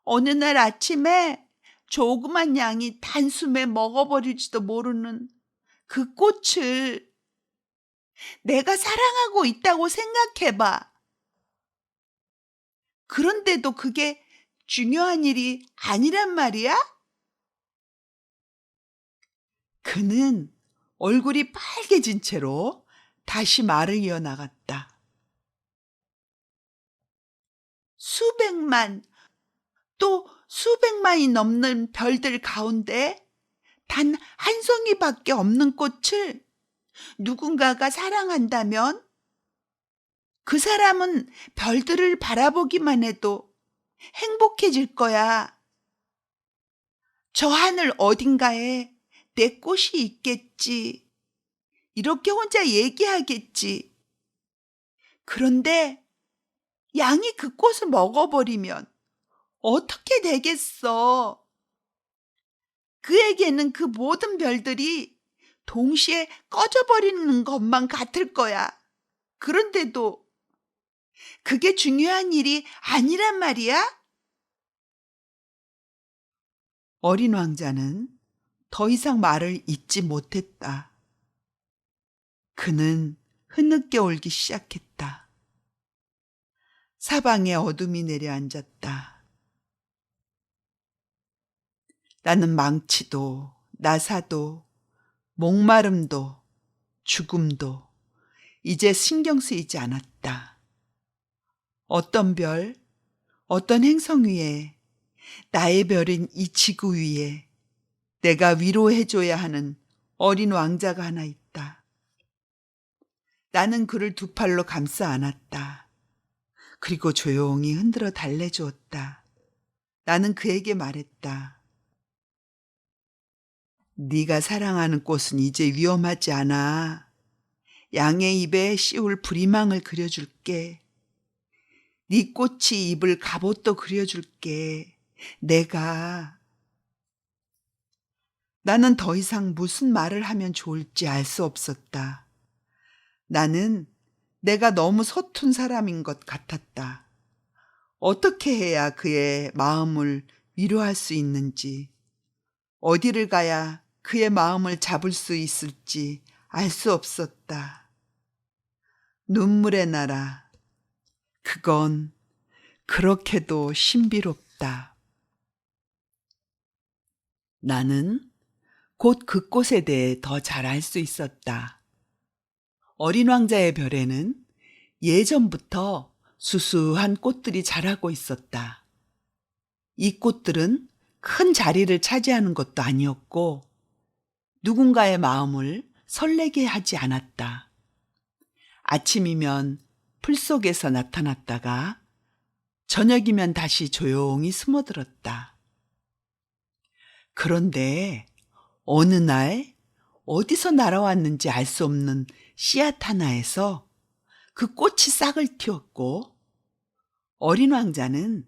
어느 날 아침에 조그만 양이 단숨에 먹어버릴지도 모르는 그 꽃을 내가 사랑하고 있다고 생각해 봐. 그런데도 그게 중요한 일이 아니란 말이야? 그는 얼굴이 빨개진 채로 다시 말을 이어나갔다. 수백만, 또 수백만이 넘는 별들 가운데 단 한 송이밖에 없는 꽃을 누군가가 사랑한다면 그 사람은 별들을 바라보기만 해도 행복해질 거야. 저 하늘 어딘가에 내 꽃이 있겠지. 이렇게 혼자 얘기하겠지. 그런데 양이 그 꽃을 먹어버리면 어떻게 되겠어? 그에게는 그 모든 별들이 동시에 꺼져버리는 것만 같을 거야. 그런데도 그게 중요한 일이 아니란 말이야? 어린 왕자는 더 이상 말을 잇지 못했다. 그는 흐느껴 울기 시작했다. 사방에 어둠이 내려앉았다. 나는 망치도, 나사도, 목마름도, 죽음도 이제 신경 쓰이지 않았다. 어떤 별, 어떤 행성 위에, 나의 별인 이 지구 위에 내가 위로해줘야 하는 어린 왕자가 하나 있다. 나는 그를 두 팔로 감싸 안았다. 그리고 조용히 흔들어 달래주었다. 나는 그에게 말했다. 네가 사랑하는 꽃은 이제 위험하지 않아. 양의 입에 씌울 부리망을 그려줄게. 네 꽃이 입을 갑옷도 그려줄게. 나는 더 이상 무슨 말을 하면 좋을지 알 수 없었다. 나는 내가 너무 서툰 사람인 것 같았다. 어떻게 해야 그의 마음을 위로할 수 있는지, 어디를 가야 그의 마음을 잡을 수 있을지 알 수 없었다. 눈물의 나라, 그건 그렇게도 신비롭다. 나는 곧 그꽃에 대해 더 잘 알 수 있었다. 어린 왕자의 별에는 예전부터 수수한 꽃들이 자라고 있었다. 이 꽃들은 큰 자리를 차지하는 것도 아니었고 누군가의 마음을 설레게 하지 않았다. 아침이면 풀 속에서 나타났다가 저녁이면 다시 조용히 숨어들었다. 그런데 어느 날 어디서 날아왔는지 알 수 없는 씨앗 하나에서 그 꽃이 싹을 틔웠고 어린 왕자는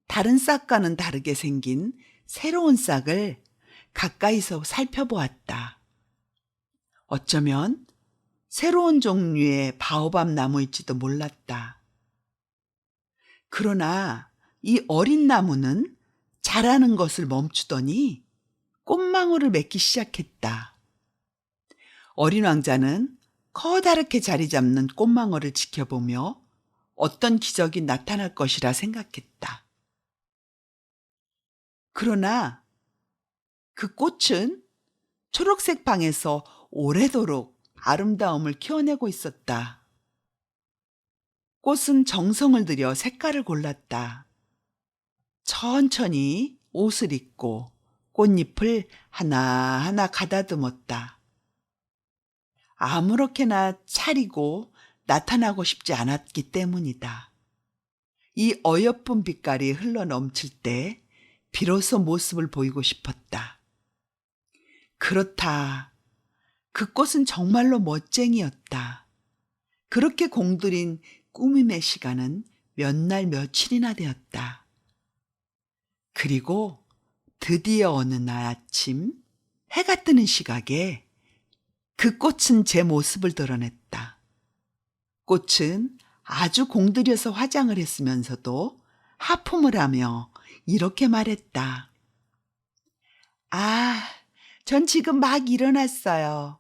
다른 싹과는 다르게 생긴 새로운 싹을 가까이서 살펴보았다. 어쩌면 새로운 종류의 바오밥 나무일지도 몰랐다. 그러나 이 어린 나무는 자라는 것을 멈추더니 꽃망울을 맺기 시작했다. 어린 왕자는 커다랗게 자리 잡는 꽃망울을 지켜보며 어떤 기적이 나타날 것이라 생각했다. 그러나 그 꽃은 초록색 방에서 오래도록 아름다움을 키워내고 있었다. 꽃은 정성을 들여 색깔을 골랐다. 천천히 옷을 입고 꽃잎을 하나하나 가다듬었다. 아무렇게나 차리고 나타나고 싶지 않았기 때문이다. 이 어여쁜 빛깔이 흘러 넘칠 때 비로소 모습을 보이고 싶었다. 그렇다. 그 꽃은 정말로 멋쟁이였다. 그렇게 공들인 꾸밈의 시간은 몇 날 며칠이나 되었다. 그리고 드디어 어느 날 아침 해가 뜨는 시각에 그 꽃은 제 모습을 드러냈다. 꽃은 아주 공들여서 화장을 했으면서도 하품을 하며 이렇게 말했다. 아, 전 지금 막 일어났어요.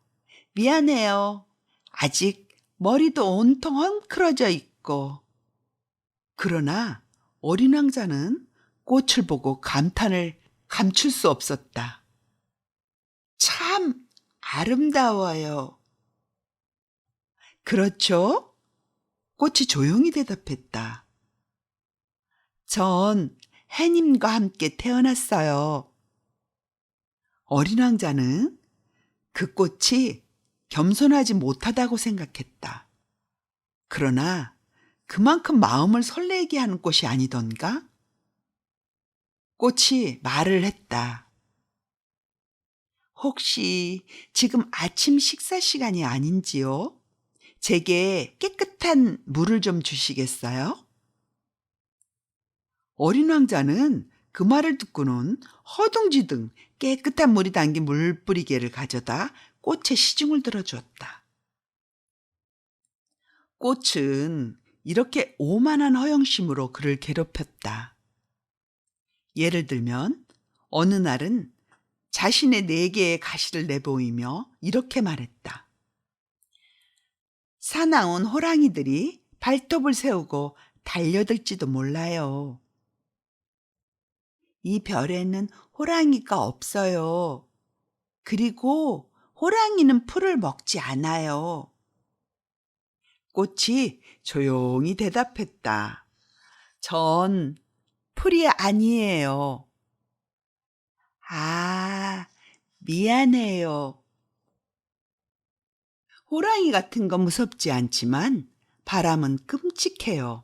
미안해요. 아직 머리도 온통 헝클어져 있고. 그러나 어린 왕자는 꽃을 보고 감탄을 감출 수 없었다. 참 아름다워요. 그렇죠? 꽃이 조용히 대답했다. 전 해님과 함께 태어났어요. 어린 왕자는 그 꽃이 겸손하지 못하다고 생각했다. 그러나 그만큼 마음을 설레게 하는 꽃이 아니던가? 꽃이 말을 했다. 혹시 지금 아침 식사 시간이 아닌지요? 제게 깨끗한 물을 좀 주시겠어요? 어린 왕자는 그 말을 듣고는 허둥지둥 깨끗한 물이 담긴 물뿌리개를 가져다 꽃에 시중을 들어주었다. 꽃은 이렇게 오만한 허영심으로 그를 괴롭혔다. 예를 들면 어느 날은 자신의 4개의 가시를 내보이며 이렇게 말했다. 사나운 호랑이들이 발톱을 세우고 달려들지도 몰라요. 이 별에는 호랑이가 없어요. 그리고 호랑이는 풀을 먹지 않아요. 꽃이 조용히 대답했다. 전 풀이 아니에요. 아, 미안해요. 호랑이 같은 건 무섭지 않지만 바람은 끔찍해요.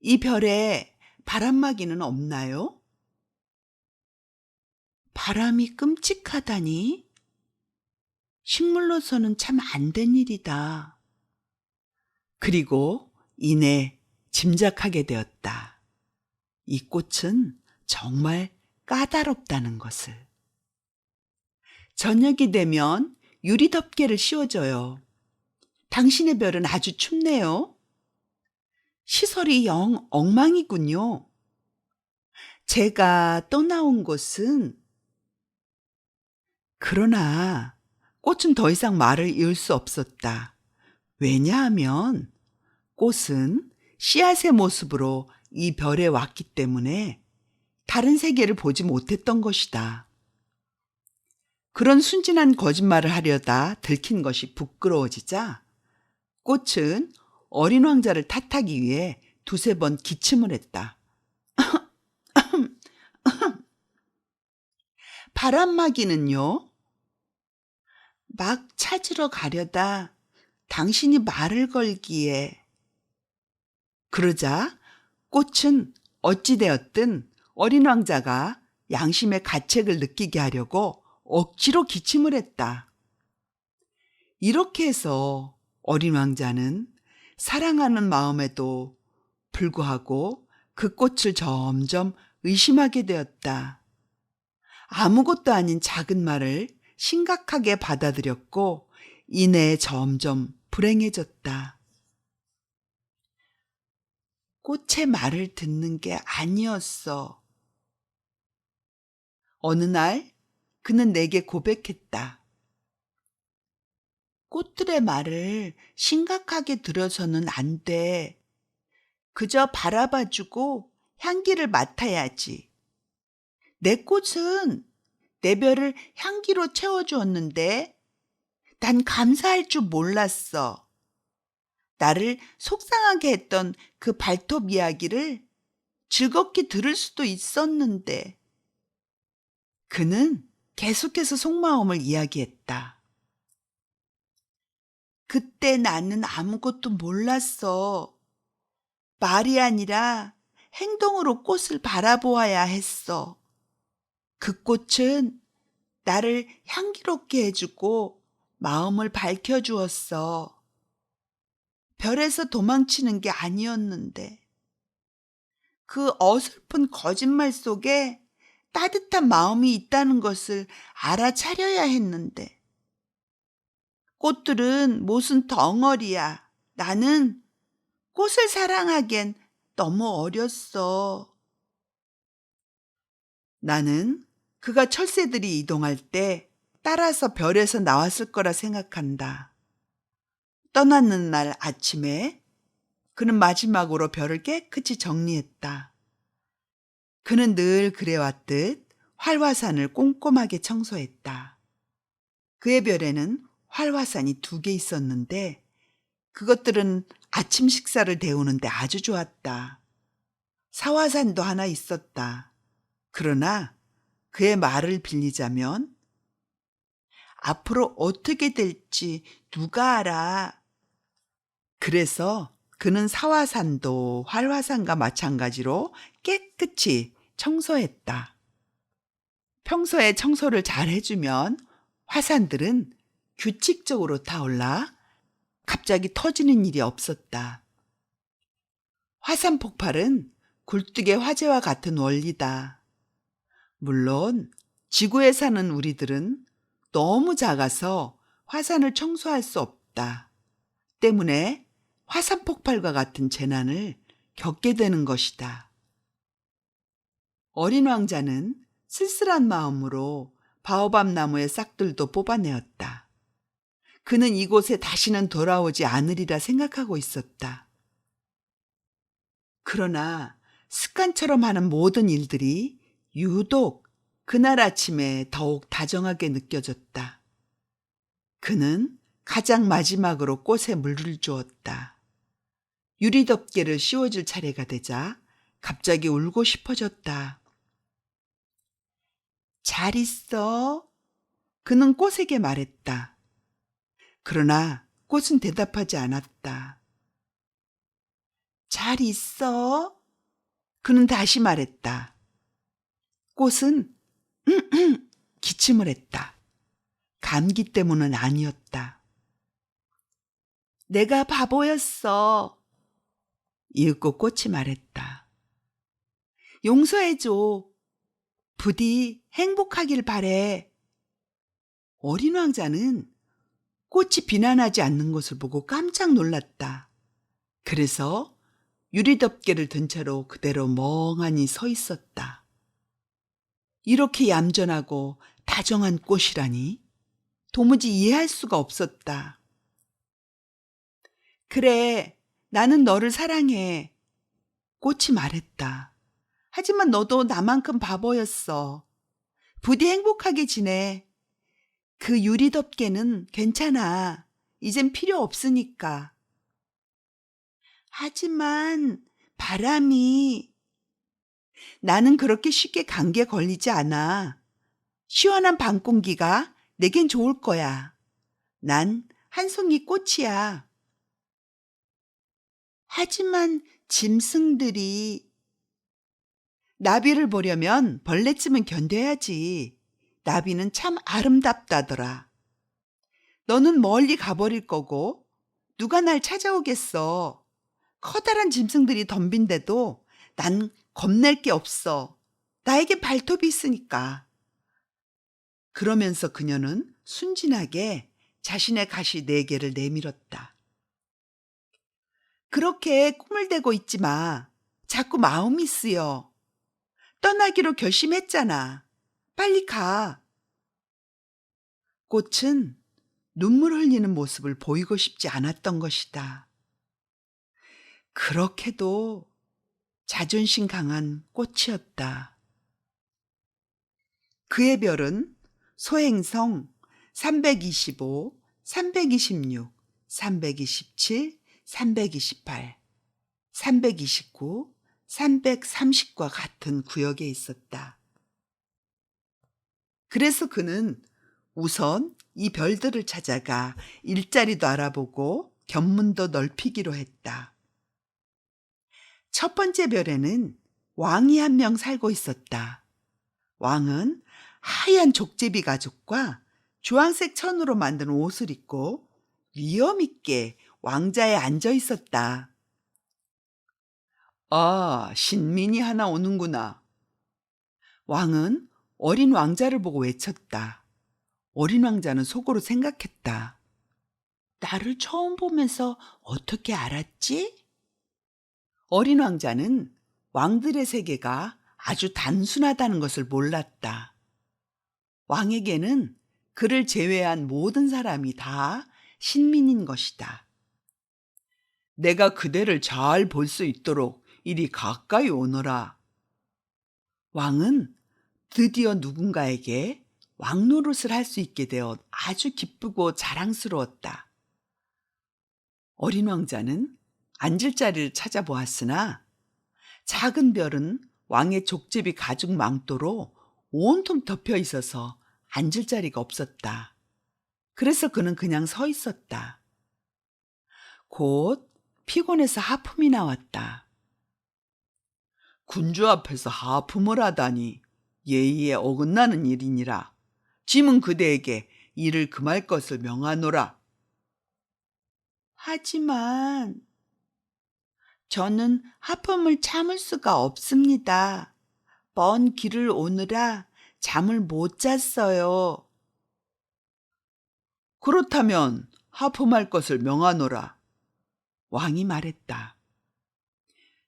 이 별에 바람막이는 없나요? 바람이 끔찍하다니? 식물로서는 참 안 된 일이다. 그리고 이내 짐작하게 되었다. 이 꽃은 정말 까다롭다는 것을. 저녁이 되면 유리 덮개를 씌워줘요. 당신의 별은 아주 춥네요. 시설이 영 엉망이군요. 제가 떠나온 곳은 그러나 꽃은 더 이상 말을 이을 수 없었다. 왜냐하면 꽃은 씨앗의 모습으로 이 별에 왔기 때문에 다른 세계를 보지 못했던 것이다. 그런 순진한 거짓말을 하려다 들킨 것이 부끄러워지자 꽃은 어린 왕자를 탓하기 위해 두세 번 기침을 했다. 바람막이는요? 막 찾으러 가려다 당신이 말을 걸기에. 그러자 꽃은 어찌되었든 어린 왕자가 양심의 가책을 느끼게 하려고 억지로 기침을 했다. 이렇게 해서 어린 왕자는 사랑하는 마음에도 불구하고 그 꽃을 점점 의심하게 되었다. 아무것도 아닌 작은 말을 심각하게 받아들였고 이내 점점 불행해졌다. 꽃의 말을 듣는 게 아니었어. 어느 날 그는 내게 고백했다. 꽃들의 말을 심각하게 들어서는 안 돼. 그저 바라봐주고 향기를 맡아야지. 내 꽃은 내 별을 향기로 채워주었는데 난 감사할 줄 몰랐어. 나를 속상하게 했던 그 발톱 이야기를 즐겁게 들을 수도 있었는데. 그는 계속해서 속마음을 이야기했다. 그때 나는 아무것도 몰랐어. 말이 아니라 행동으로 꽃을 바라보아야 했어. 그 꽃은 나를 향기롭게 해주고 마음을 밝혀주었어. 별에서 도망치는 게 아니었는데. 그 어설픈 거짓말 속에 따뜻한 마음이 있다는 것을 알아차려야 했는데. 꽃들은 무슨 덩어리야. 나는 꽃을 사랑하기엔 너무 어렸어. 나는 그가 철새들이 이동할 때 따라서 별에서 나왔을 거라 생각한다. 떠나는 날 아침에 그는 마지막으로 별을 깨끗이 정리했다. 그는 늘 그래왔듯 활화산을 꼼꼼하게 청소했다. 그의 별에는 활화산이 2개 있었는데 그것들은 아침 식사를 데우는데 아주 좋았다. 사화산도 하나 있었다. 그러나 그의 말을 빌리자면 앞으로 어떻게 될지 누가 알아. 그래서 그는 사화산도 활화산과 마찬가지로 깨끗이 청소했다. 평소에 청소를 잘 해주면 화산들은 규칙적으로 타올라 갑자기 터지는 일이 없었다. 화산 폭발은 굴뚝의 화재와 같은 원리다. 물론 지구에 사는 우리들은 너무 작아서 화산을 청소할 수 없다. 때문에 화산 폭발과 같은 재난을 겪게 되는 것이다. 어린 왕자는 쓸쓸한 마음으로 바오밥 나무의 싹들도 뽑아내었다. 그는 이곳에 다시는 돌아오지 않으리라 생각하고 있었다. 그러나 습관처럼 하는 모든 일들이 유독 그날 아침에 더욱 다정하게 느껴졌다. 그는 가장 마지막으로 꽃에 물을 주었다. 유리덮개를 씌워줄 차례가 되자 갑자기 울고 싶어졌다. 잘 있어. 그는 꽃에게 말했다. 그러나 꽃은 대답하지 않았다. 잘 있어. 그는 다시 말했다. 꽃은 기침을 했다. 감기 때문은 아니었다. 내가 바보였어. 이윽고 꽃이 말했다. 용서해줘. 부디 행복하길 바래. 어린 왕자는 꽃이 비난하지 않는 것을 보고 깜짝 놀랐다. 그래서 유리덮개를 든 채로 그대로 멍하니 서 있었다. 이렇게 얌전하고 다정한 꽃이라니 도무지 이해할 수가 없었다. 그래, 나는 너를 사랑해. 꽃이 말했다. 하지만 너도 나만큼 바보였어. 부디 행복하게 지내. 그 유리덮개는 괜찮아. 이젠 필요 없으니까. 하지만 바람이... 나는 그렇게 쉽게 감기에 걸리지 않아. 시원한 밤 공기가 내겐 좋을 거야. 난 한 송이 꽃이야. 하지만 짐승들이... 나비를 보려면 벌레쯤은 견뎌야지. 나비는 참 아름답다더라. 너는 멀리 가버릴 거고 누가 날 찾아오겠어. 커다란 짐승들이 덤빈데도 난 겁낼 게 없어. 나에게 발톱이 있으니까. 그러면서 그녀는 순진하게 자신의 가시 4개를 내밀었다. 그렇게 꿈을 대고 있지 마. 자꾸 마음이 쓰여. 떠나기로 결심했잖아. 빨리 가. 꽃은 눈물 흘리는 모습을 보이고 싶지 않았던 것이다. 그렇게도 자존심 강한 꽃이었다. 그의 별은 소행성 325, 326, 327, 328, 329, 330과 같은 구역에 있었다. 그래서 그는 우선 이 별들을 찾아가 일자리도 알아보고 견문도 넓히기로 했다. 첫 번째 별에는 왕이 한 명 살고 있었다. 왕은 하얀 족제비 가죽과 주황색 천으로 만든 옷을 입고 위엄 있게 왕자에 앉아 있었다. 아, 신민이 하나 오는구나. 왕은 어린 왕자를 보고 외쳤다. 어린 왕자는 속으로 생각했다. 나를 처음 보면서 어떻게 알았지? 어린 왕자는 왕들의 세계가 아주 단순하다는 것을 몰랐다. 왕에게는 그를 제외한 모든 사람이 다 신민인 것이다. 내가 그대를 잘 볼 수 있도록 이리 가까이 오너라. 왕은 드디어 누군가에게 왕 노릇을 할 수 있게 되어 아주 기쁘고 자랑스러웠다. 어린 왕자는 앉을 자리를 찾아보았으나 작은 별은 왕의 족제비 가죽 망토로 온통 덮여 있어서 앉을 자리가 없었다. 그래서 그는 그냥 서 있었다. 곧 피곤해서 하품이 나왔다. 군주 앞에서 하품을 하다니 예의에 어긋나는 일이니라. 짐은 그대에게 일을 금할 것을 명하노라. 하지만 저는 하품을 참을 수가 없습니다. 먼 길을 오느라 잠을 못 잤어요. 그렇다면 하품할 것을 명하노라. 왕이 말했다.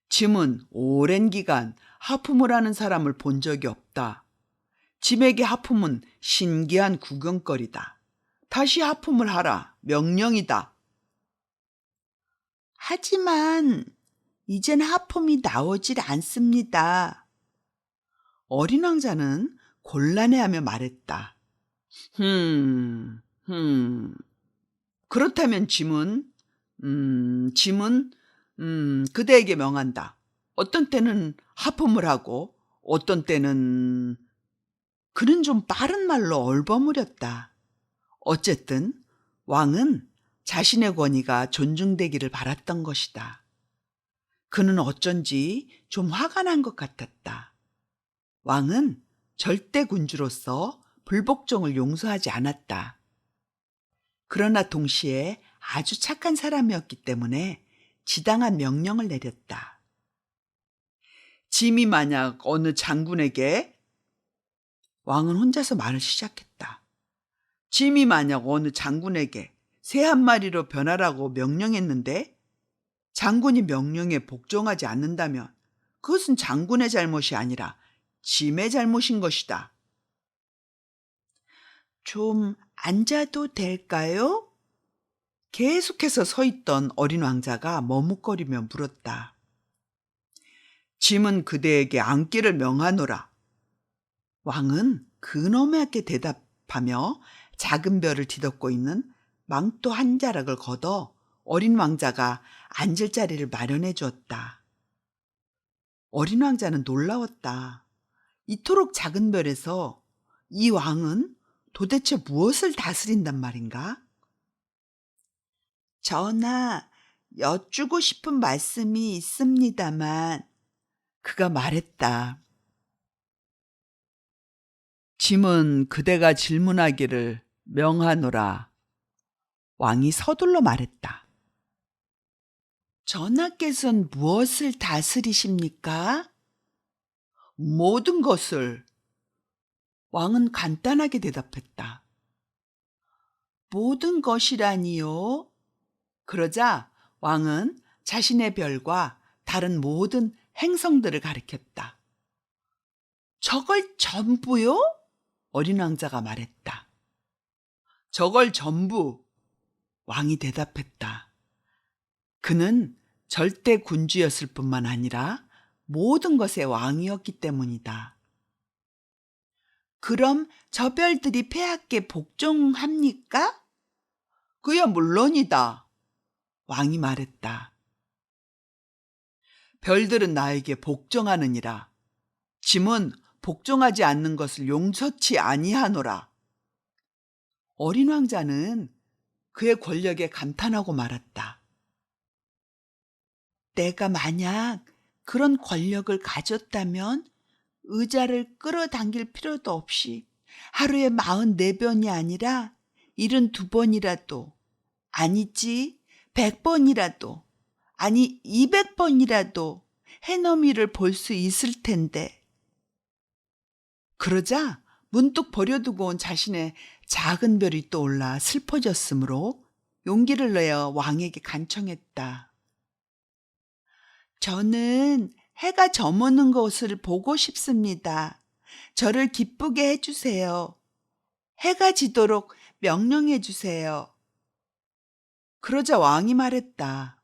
짐은 오랜 기간 하품을 하는 사람을 본 적이 없다. 짐에게 하품은 신기한 구경거리다. 다시 하품을 하라. 명령이다. 하지만 이젠 하품이 나오질 않습니다. 어린 왕자는 곤란해하며 말했다. 그렇다면 짐은 그대에게 명한다. 어떤 때는 하품을 하고 어떤 때는... 그는 좀 빠른 말로 얼버무렸다. 어쨌든 왕은 자신의 권위가 존중되기를 바랐던 것이다. 그는 어쩐지 좀 화가 난 것 같았다. 왕은 절대 군주로서 불복종을 용서하지 않았다. 그러나 동시에 아주 착한 사람이었기 때문에 지당한 명령을 내렸다. 짐이 만약 어느 장군에게... 왕은 혼자서 말을 시작했다. 짐이 만약 어느 장군에게 새 한 마리로 변하라고 명령했는데 장군이 명령에 복종하지 않는다면 그것은 장군의 잘못이 아니라 짐의 잘못인 것이다. 좀 앉아도 될까요? 계속해서 서 있던 어린 왕자가 머뭇거리며 물었다. 짐은 그대에게 앉기를 명하노라. 왕은 근엄하게 대답하며 작은 별을 뒤덮고 있는 망토 한 자락을 걷어 어린 왕자가 앉을 자리를 마련해 주었다. 어린 왕자는 놀라웠다. 이토록 작은 별에서 이 왕은 도대체 무엇을 다스린단 말인가? 전하, 여쭈고 싶은 말씀이 있습니다만, 그가 말했다. 짐은 그대가 질문하기를 명하노라. 왕이 서둘러 말했다. 전하께서는 무엇을 다스리십니까? 모든 것을. 왕은 간단하게 대답했다. 모든 것이라니요? 그러자 왕은 자신의 별과 다른 모든 행성들을 가리켰다. 저걸 전부요? 어린 왕자가 말했다. 저걸 전부. 왕이 대답했다. 그는 절대 군주였을 뿐만 아니라 모든 것의 왕이었기 때문이다. 그럼 저 별들이 폐하께 복종합니까? 그야 물론이다. 왕이 말했다. 별들은 나에게 복종하느니라. 짐은 복종하지 않는 것을 용서치 아니하노라. 어린 왕자는 그의 권력에 감탄하고 말았다. 내가 만약 그런 권력을 가졌다면 의자를 끌어당길 필요도 없이 하루에 44번이 아니라 72번이라도, 아니지 100번이라도, 아니 200번이라도 해넘이를 볼 수 있을 텐데. 그러자 문득 버려두고 온 자신의 작은 별이 떠올라 슬퍼졌으므로 용기를 내어 왕에게 간청했다. 저는 해가 저무는 것을 보고 싶습니다. 저를 기쁘게 해주세요. 해가 지도록 명령해 주세요. 그러자 왕이 말했다.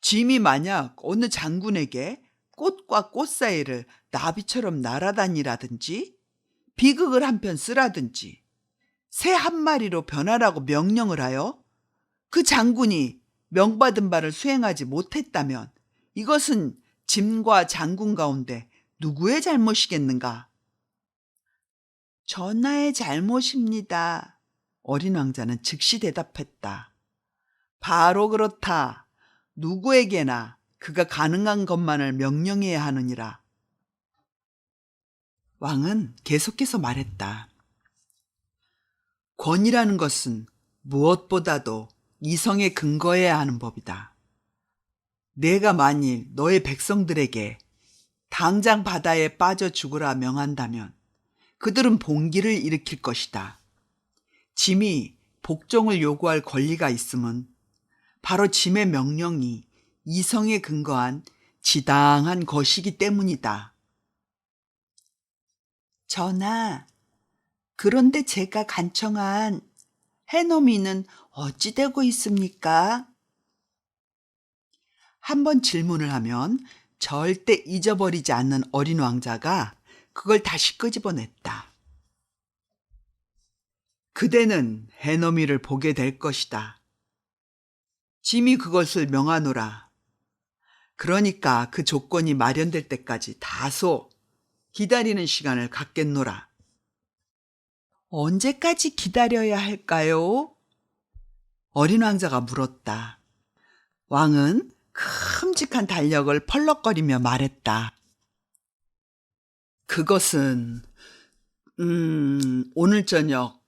짐이 만약 어느 장군에게 꽃과 꽃 사이를 나비처럼 날아다니라든지 비극을 한 편 쓰라든지 새 한 마리로 변하라고 명령을 하여 그 장군이 명받은 바를 수행하지 못했다면 이것은 짐과 장군 가운데 누구의 잘못이겠는가? 전하의 잘못입니다. 어린 왕자는 즉시 대답했다. 바로 그렇다. 누구에게나 그가 가능한 것만을 명령해야 하느니라. 왕은 계속해서 말했다. 권위라는 것은 무엇보다도 이성에 근거해야 하는 법이다. 내가 만일 너의 백성들에게 당장 바다에 빠져 죽으라 명한다면 그들은 봉기를 일으킬 것이다. 짐이 복종을 요구할 권리가 있음은 바로 짐의 명령이 이성에 근거한 지당한 것이기 때문이다. 전하, 그런데 제가 간청한 해넘이는 어찌 되고 있습니까? 한번 질문을 하면 절대 잊어버리지 않는 어린 왕자가 그걸 다시 끄집어냈다. 그대는 해넘이를 보게 될 것이다. 짐이 그것을 명하노라. 그러니까 그 조건이 마련될 때까지 다소 기다리는 시간을 갖겠노라. 언제까지 기다려야 할까요? 어린 왕자가 물었다. 왕은 큼직한 달력을 펄럭거리며 말했다. 그것은 오늘 저녁,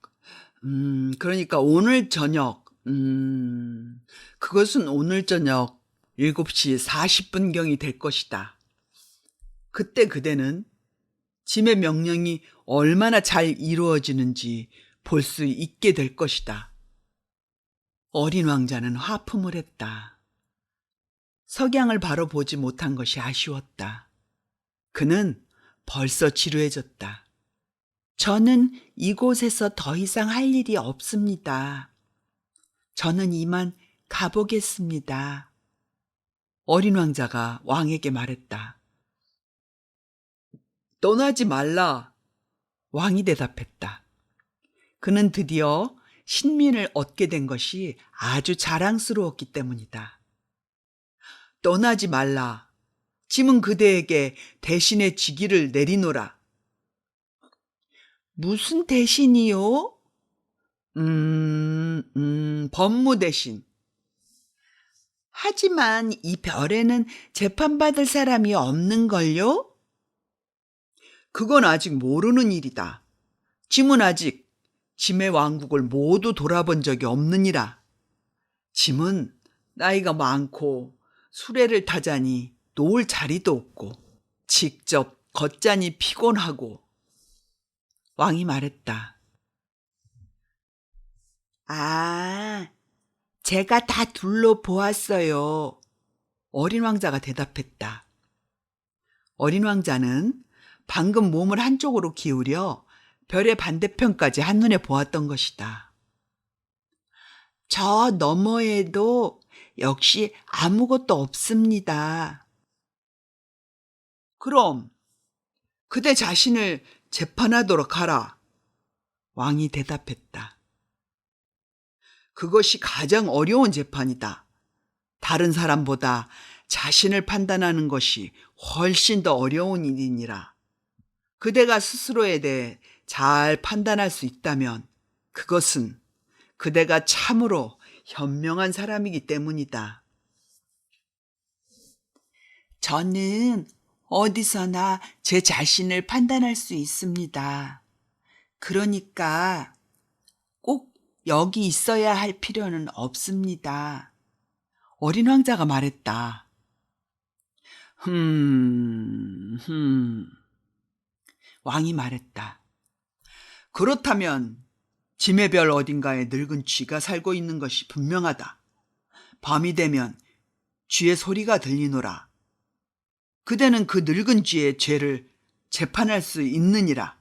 그러니까 오늘 저녁, 그것은 오늘 저녁 7시 40분경이 될 것이다. 그때 그대는 짐의 명령이 얼마나 잘 이루어지는지 볼 수 있게 될 것이다. 어린 왕자는 화품을 했다. 석양을 바로 보지 못한 것이 아쉬웠다. 그는 벌써 지루해졌다. 저는 이곳에서 더 이상 할 일이 없습니다. 저는 이만 가보겠습니다. 어린 왕자가 왕에게 말했다. 떠나지 말라. 왕이 대답했다. 그는 드디어 신민을 얻게 된 것이 아주 자랑스러웠기 때문이다. 떠나지 말라. 짐은 그대에게 대신의 직위를 내리노라. 무슨 대신이요? 법무 대신. 하지만 이 별에는 재판받을 사람이 없는걸요? 그건 아직 모르는 일이다. 짐은 아직 짐의 왕국을 모두 돌아본 적이 없느니라. 짐은 나이가 많고 수레를 타자니 놓을 자리도 없고 직접 걷자니 피곤하고. 왕이 말했다. 아, 제가 다 둘러보았어요. 어린 왕자가 대답했다. 어린 왕자는 방금 몸을 한쪽으로 기울여 별의 반대편까지 한눈에 보았던 것이다. 저 너머에도 역시 아무것도 없습니다. 그럼 그대 자신을 재판하도록 하라. 왕이 대답했다. 그것이 가장 어려운 재판이다. 다른 사람보다 자신을 판단하는 것이 훨씬 더 어려운 일이니라. 그대가 스스로에 대해 잘 판단할 수 있다면 그것은 그대가 참으로 현명한 사람이기 때문이다. 저는 어디서나 제 자신을 판단할 수 있습니다. 그러니까 꼭 여기 있어야 할 필요는 없습니다. 어린 왕자가 말했다. 왕이 말했다. 그렇다면 짐의 별 어딘가에 늙은 쥐가 살고 있는 것이 분명하다. 밤이 되면 쥐의 소리가 들리노라. 그대는 그 늙은 쥐의 죄를 재판할 수 있느니라.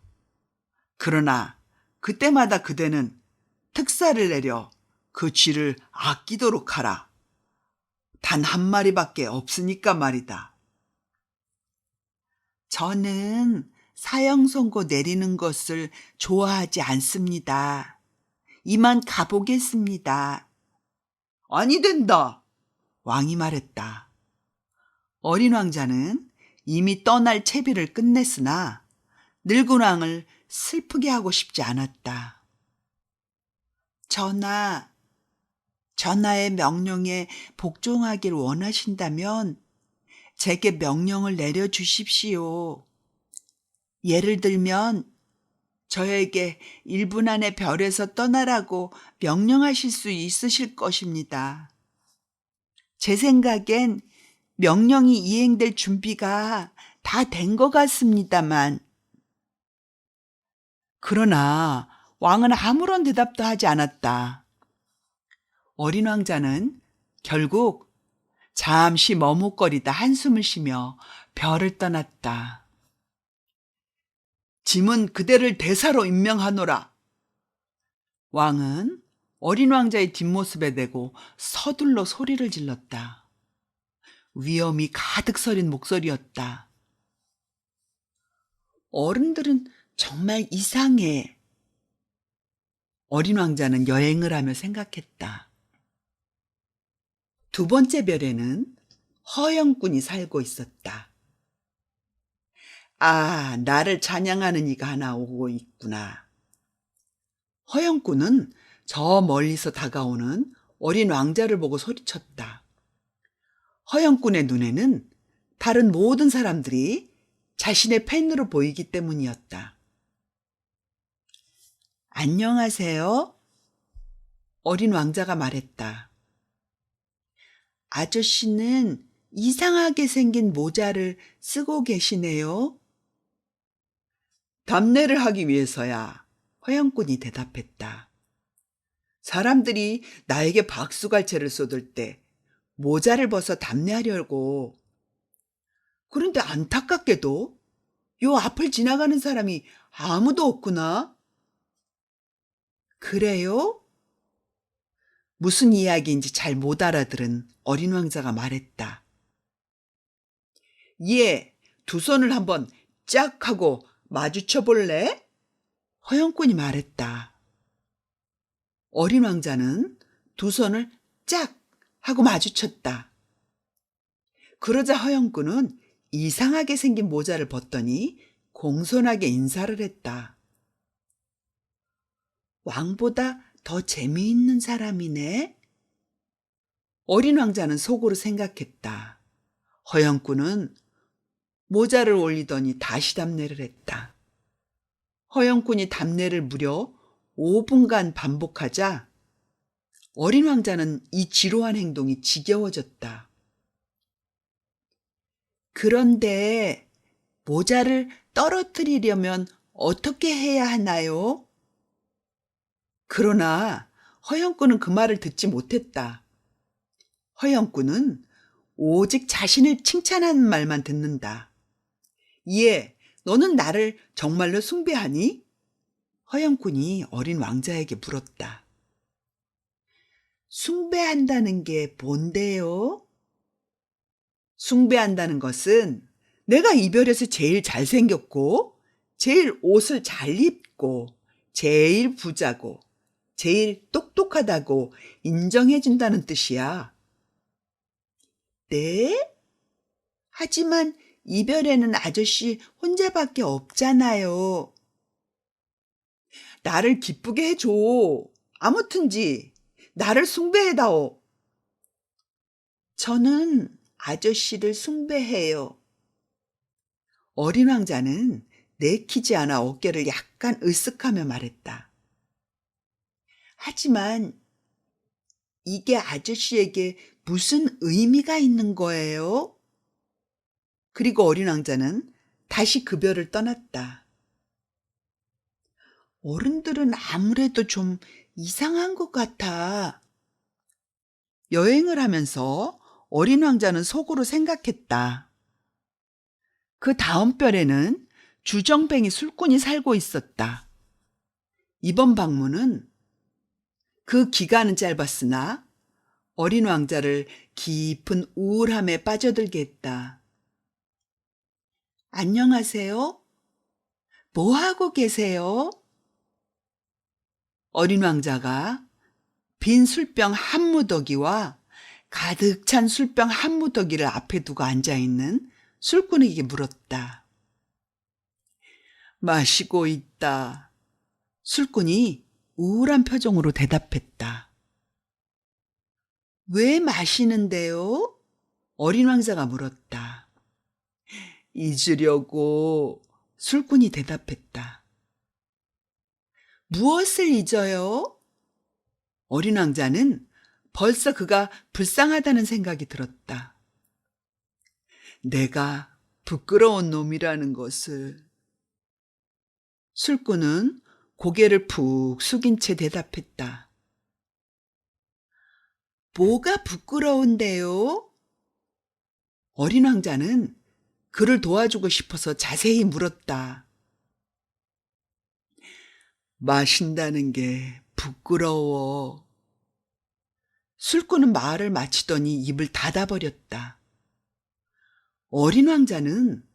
그러나 그때마다 그대는 특사를 내려 그 쥐를 아끼도록 하라. 단 한 마리밖에 없으니까 말이다. 저는 사형 선고 내리는 것을 좋아하지 않습니다. 이만 가보겠습니다. 아니 된다. 왕이 말했다. 어린 왕자는 이미 떠날 채비를 끝냈으나 늙은 왕을 슬프게 하고 싶지 않았다. 전하의 명령에 복종하길 원하신다면 제게 명령을 내려주십시오. 예를 들면 저에게 1분 안에 별에서 떠나라고 명령하실 수 있으실 것입니다. 제 생각엔 명령이 이행될 준비가 다 된 것 같습니다만. 그러나 왕은 아무런 대답도 하지 않았다. 어린 왕자는 결국 잠시 머뭇거리다 한숨을 쉬며 별을 떠났다. 짐은 그대를 대사로 임명하노라. 왕은 어린 왕자의 뒷모습에 대고 서둘러 소리를 질렀다. 위험이 가득 서린 목소리였다. 어른들은 정말 이상해. 어린 왕자는 여행을 하며 생각했다. 두 번째 별에는 허영꾼이 살고 있었다. 아, 나를 찬양하는 이가 하나 오고 있구나. 허영꾼은 저 멀리서 다가오는 어린 왕자를 보고 소리쳤다. 허영꾼의 눈에는 다른 모든 사람들이 자신의 팬으로 보이기 때문이었다. 안녕하세요. 어린 왕자가 말했다. 아저씨는 이상하게 생긴 모자를 쓰고 계시네요. 답례를 하기 위해서야. 허영꾼이 대답했다. 사람들이 나에게 박수갈채를 쏟을 때 모자를 벗어 답례하려고. 그런데 안타깝게도 요 앞을 지나가는 사람이 아무도 없구나. 그래요? 무슨 이야기인지 잘 못 알아들은 어린 왕자가 말했다. 예, 두 손을 한번 짝 하고 마주쳐 볼래? 허영꾼이 말했다. 어린 왕자는 두 손을 짝 하고 마주쳤다. 그러자 허영꾼은 이상하게 생긴 모자를 벗더니 공손하게 인사를 했다. 왕보다 더 재미있는 사람이네. 어린 왕자는 속으로 생각했다. 허영꾼은 모자를 올리더니 다시 답례를 했다. 허영꾼이 답례를 무려 5분간 반복하자 어린 왕자는 이 지루한 행동이 지겨워졌다. 그런데 모자를 떨어뜨리려면 어떻게 해야 하나요? 그러나 허영꾼은 그 말을 듣지 못했다. 허영꾼은 오직 자신을 칭찬하는 말만 듣는다. 예, 너는 나를 정말로 숭배하니? 허영꾼이 어린 왕자에게 물었다. 숭배한다는 게 뭔데요? 숭배한다는 것은 내가 이별해서 제일 잘생겼고, 제일 옷을 잘 입고, 제일 부자고, 제일 똑똑하다고 인정해준다는 뜻이야. 네? 하지만 이별에는 아저씨 혼자밖에 없잖아요. 나를 기쁘게 해줘. 아무튼지 나를 숭배해다오. 저는 아저씨를 숭배해요. 어린 왕자는 내키지 않아 어깨를 약간 으쓱하며 말했다. 하지만 이게 아저씨에게 무슨 의미가 있는 거예요? 그리고 어린 왕자는 다시 그 별을 떠났다. 어른들은 아무래도 좀 이상한 것 같아. 여행을 하면서 어린 왕자는 속으로 생각했다. 그 다음 별에는 주정뱅이 술꾼이 살고 있었다. 이번 방문은 그 기간은 짧았으나 어린 왕자를 깊은 우울함에 빠져들게 했다. 안녕하세요? 뭐 하고 계세요? 어린 왕자가 빈 술병 한 무더기와 가득 찬 술병 한 무더기를 앞에 두고 앉아있는 술꾼에게 물었다. 마시고 있다. 술꾼이 우울한 표정으로 대답했다. 왜 마시는데요? 어린 왕자가 물었다. 잊으려고. 술꾼이 대답했다. 무엇을 잊어요? 어린 왕자는 벌써 그가 불쌍하다는 생각이 들었다. 내가 부끄러운 놈이라는 것을. 술꾼은 고개를 푹 숙인 채 대답했다. 뭐가 부끄러운데요? 어린 왕자는 그를 도와주고 싶어서 자세히 물었다. 마신다는 게 부끄러워. 술꾼은 말을 마치더니 입을 닫아버렸다. 어린 왕자는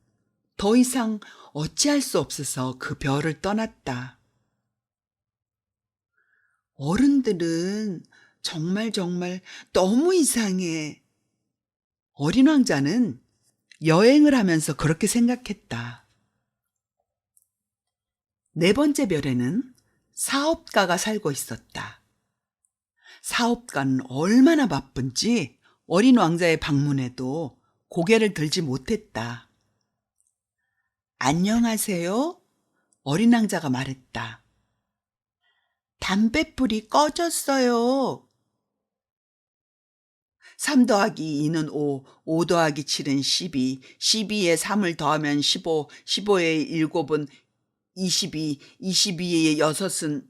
더 이상 어찌할 수 없어서 그 별을 떠났다. 어른들은 정말 너무 이상해. 어린 왕자는 여행을 하면서 그렇게 생각했다. 네 번째 별에는 사업가가 살고 있었다. 사업가는 얼마나 바쁜지 어린 왕자의 방문에도 고개를 들지 못했다. 안녕하세요? 어린 왕자가 말했다. 담뱃불이 꺼졌어요. 3 더하기 2는 5, 5 더하기 7은 12, 12에 3을 더하면 15, 15에 7은 22, 22에 6은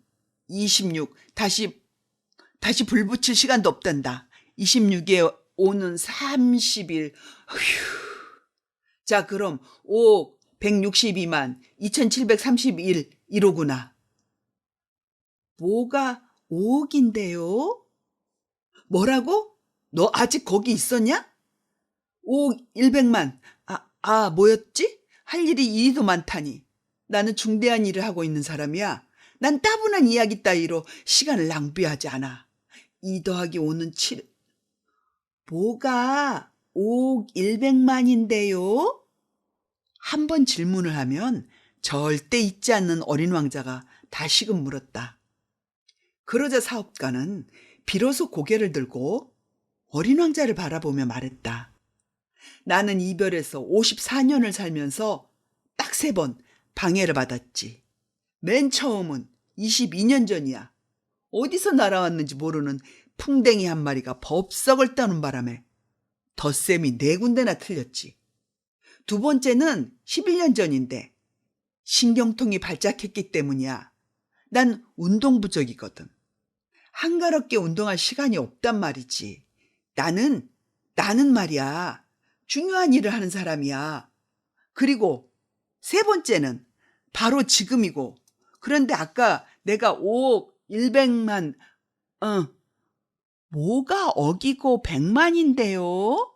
26, 다시 불 붙일 시간도 없단다. 26에 5는 30일. 휴. 자, 그럼 5억 162만 2731 이로구나. 뭐가 5억인데요? 뭐라고? 너 아직 거기 있었냐? 5억 100만. 뭐였지? 할 일이 이리도 많다니. 나는 중대한 일을 하고 있는 사람이야. 난 따분한 이야기 따위로 시간을 낭비하지 않아. 2 더하기 5는 7. 뭐가 5억 100만인데요? 한 번 질문을 하면 절대 잊지 않는 어린 왕자가 다시금 물었다. 그러자 사업가는 비로소 고개를 들고 어린 왕자를 바라보며 말했다. 나는 이별해서 54년을 살면서 딱 3번 방해를 받았지. 맨 처음은 22년 전이야. 어디서 날아왔는지 모르는 풍뎅이 한 마리가 법석을 떠는 바람에 덧셈이 4군데나 틀렸지. 2번째는 11년 전인데 신경통이 발작했기 때문이야. 난 운동 부족이거든. 한가롭게 운동할 시간이 없단 말이지. 나는 말이야. 중요한 일을 하는 사람이야. 그리고 3번째는 바로 지금이고. 그런데 아까 내가 5억 100만, 뭐가 억이고 100만인데요?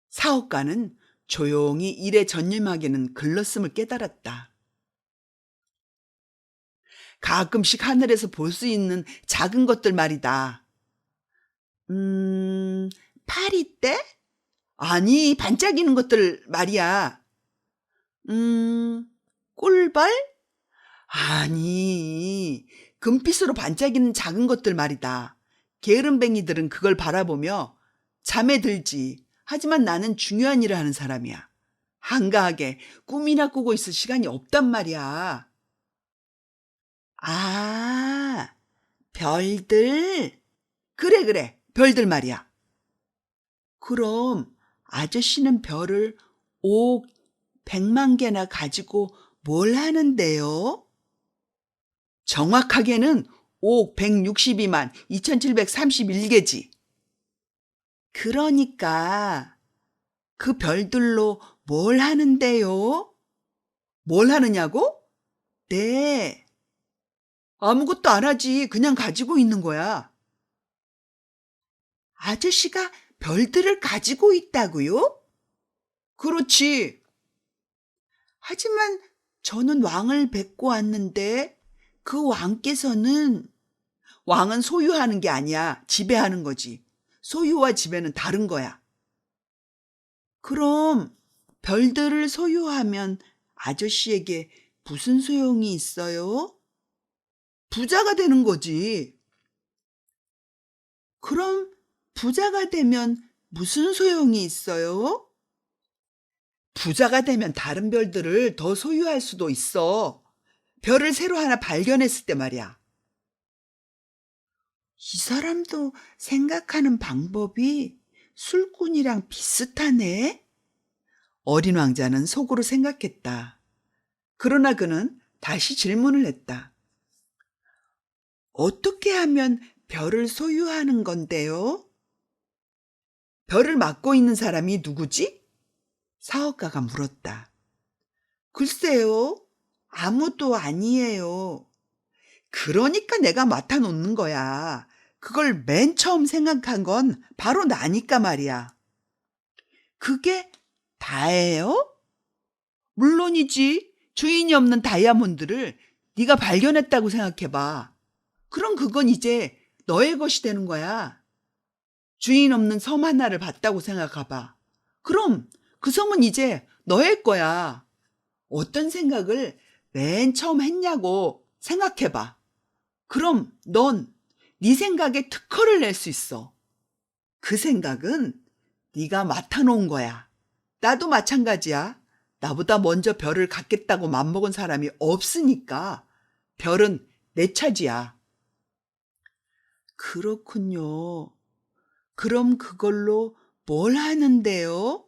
사업가는 조용히 일에 전념하기는 글렀음을 깨달았다. 가끔씩 하늘에서 볼 수 있는 작은 것들 말이다. 파리떼? 아니, 반짝이는 것들 말이야. 꿀벌? 아니, 금빛으로 반짝이는 작은 것들 말이다. 게으름뱅이들은 그걸 바라보며 잠에 들지. 하지만 나는 중요한 일을 하는 사람이야. 한가하게 꿈이나 꾸고 있을 시간이 없단 말이야. 별들? 그래, 별들 말이야. 그럼 아저씨는 별을 5억 100만 개나 가지고 뭘 하는데요? 정확하게는 5억 162만 2731개지. 그러니까 그 별들로 뭘 하는데요? 뭘 하느냐고? 네. 아무것도 안 하지. 그냥 가지고 있는 거야. 아저씨가 별들을 가지고 있다고요? 그렇지. 하지만 저는 왕을 뵙고 왔는데 그 왕께서는 왕은 소유하는 게 아니야. 지배하는 거지. 소유와 지배는 다른 거야. 그럼 별들을 소유하면 아저씨에게 무슨 소용이 있어요? 부자가 되는 거지. 그럼 부자가 되면 무슨 소용이 있어요? 부자가 되면 다른 별들을 더 소유할 수도 있어. 별을 새로 하나 발견했을 때 말이야. 이 사람도 생각하는 방법이 술꾼이랑 비슷하네? 어린 왕자는 속으로 생각했다. 그러나 그는 다시 질문을 했다. 어떻게 하면 별을 소유하는 건데요? 별을 맡고 있는 사람이 누구지? 사업가가 물었다. 글쎄요, 아무도 아니에요. 그러니까 내가 맡아놓는 거야. 그걸 맨 처음 생각한 건 바로 나니까 말이야. 그게 다예요? 물론이지. 주인이 없는 다이아몬드를 네가 발견했다고 생각해봐. 그럼 그건 이제 너의 것이 되는 거야. 주인 없는 섬 하나를 봤다고 생각해봐. 그럼 그 섬은 이제 너의 거야. 어떤 생각을 맨 처음 했냐고 생각해봐. 그럼 넌 네 생각에 특허를 낼 수 있어. 그 생각은 네가 맡아놓은 거야. 나도 마찬가지야. 나보다 먼저 별을 갖겠다고 맘먹은 사람이 없으니까 별은 내 차지야. 그렇군요. 그럼 그걸로 뭘 하는데요?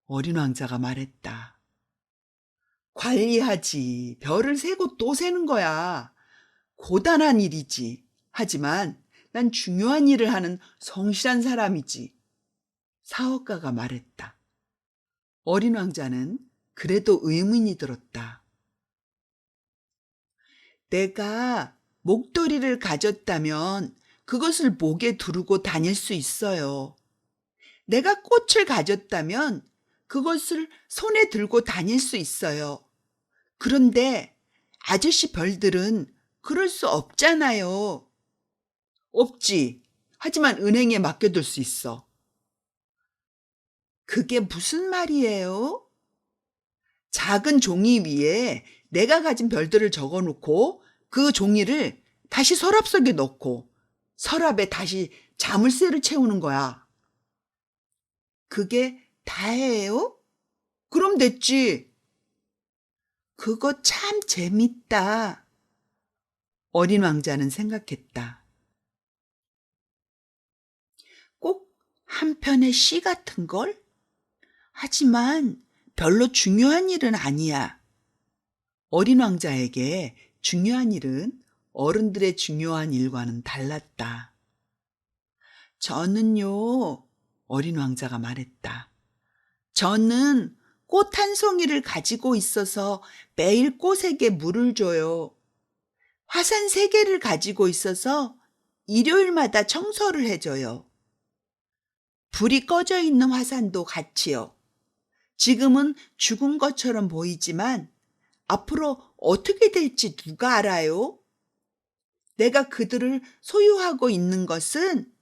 어린 왕자가 말했다. 관리하지. 별을 세고 또 세는 거야. 고단한 일이지. 하지만 난 중요한 일을 하는 성실한 사람이지. 사업가가 말했다. 어린 왕자는 그래도 의문이 들었다. 내가 목도리를 가졌다면 그것을 목에 두르고 다닐 수 있어요. 내가 꽃을 가졌다면 그것을 손에 들고 다닐 수 있어요. 그런데 아저씨 별들은 그럴 수 없잖아요. 없지. 하지만 은행에 맡겨둘 수 있어. 그게 무슨 말이에요? 작은 종이 위에 내가 가진 별들을 적어 놓고 그 종이를 다시 서랍 속에 넣고 서랍에 다시 자물쇠를 채우는 거야. 그게 다예요? 그럼 됐지. 그거 참 재밌다. 어린 왕자는 생각했다. 꼭 한 편의 시 같은 걸? 하지만 별로 중요한 일은 아니야. 어린 왕자에게 중요한 일은 어른들의 중요한 일과는 달랐다. 저는요, 어린 왕자가 말했다. 저는 꽃 한 송이를 가지고 있어서 매일 꽃에게 물을 줘요. 화산 3개를 가지고 있어서 일요일마다 청소를 해줘요. 불이 꺼져 있는 화산도 같이요. 지금은 죽은 것처럼 보이지만 앞으로 어떻게 될지 누가 알아요? 내가 그들을 소유하고 있는 것은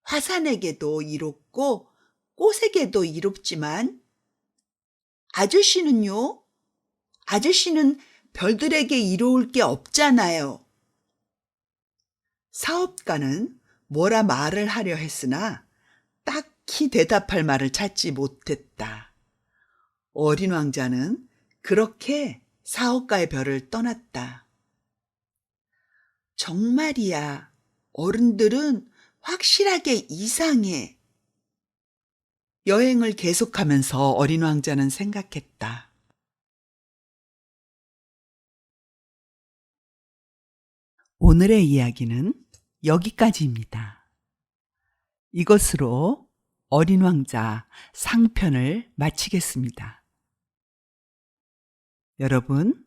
화산에게도 이롭고 꽃에게도 이롭지만 아저씨는요? 아저씨는 별들에게 이로울 게 없잖아요. 사업가는 뭐라 말을 하려 했으나 딱히 대답할 말을 찾지 못했다. 어린 왕자는 그렇게 사업가의 별을 떠났다. 정말이야. 어른들은 확실하게 이상해. 여행을 계속하면서 어린 왕자는 생각했다. 오늘의 이야기는 여기까지입니다. 이것으로 어린 왕자 상편을 마치겠습니다. 여러분,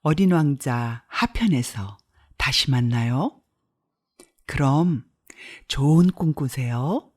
어린 왕자 하편에서 다시 만나요. 그럼 좋은 꿈 꾸세요.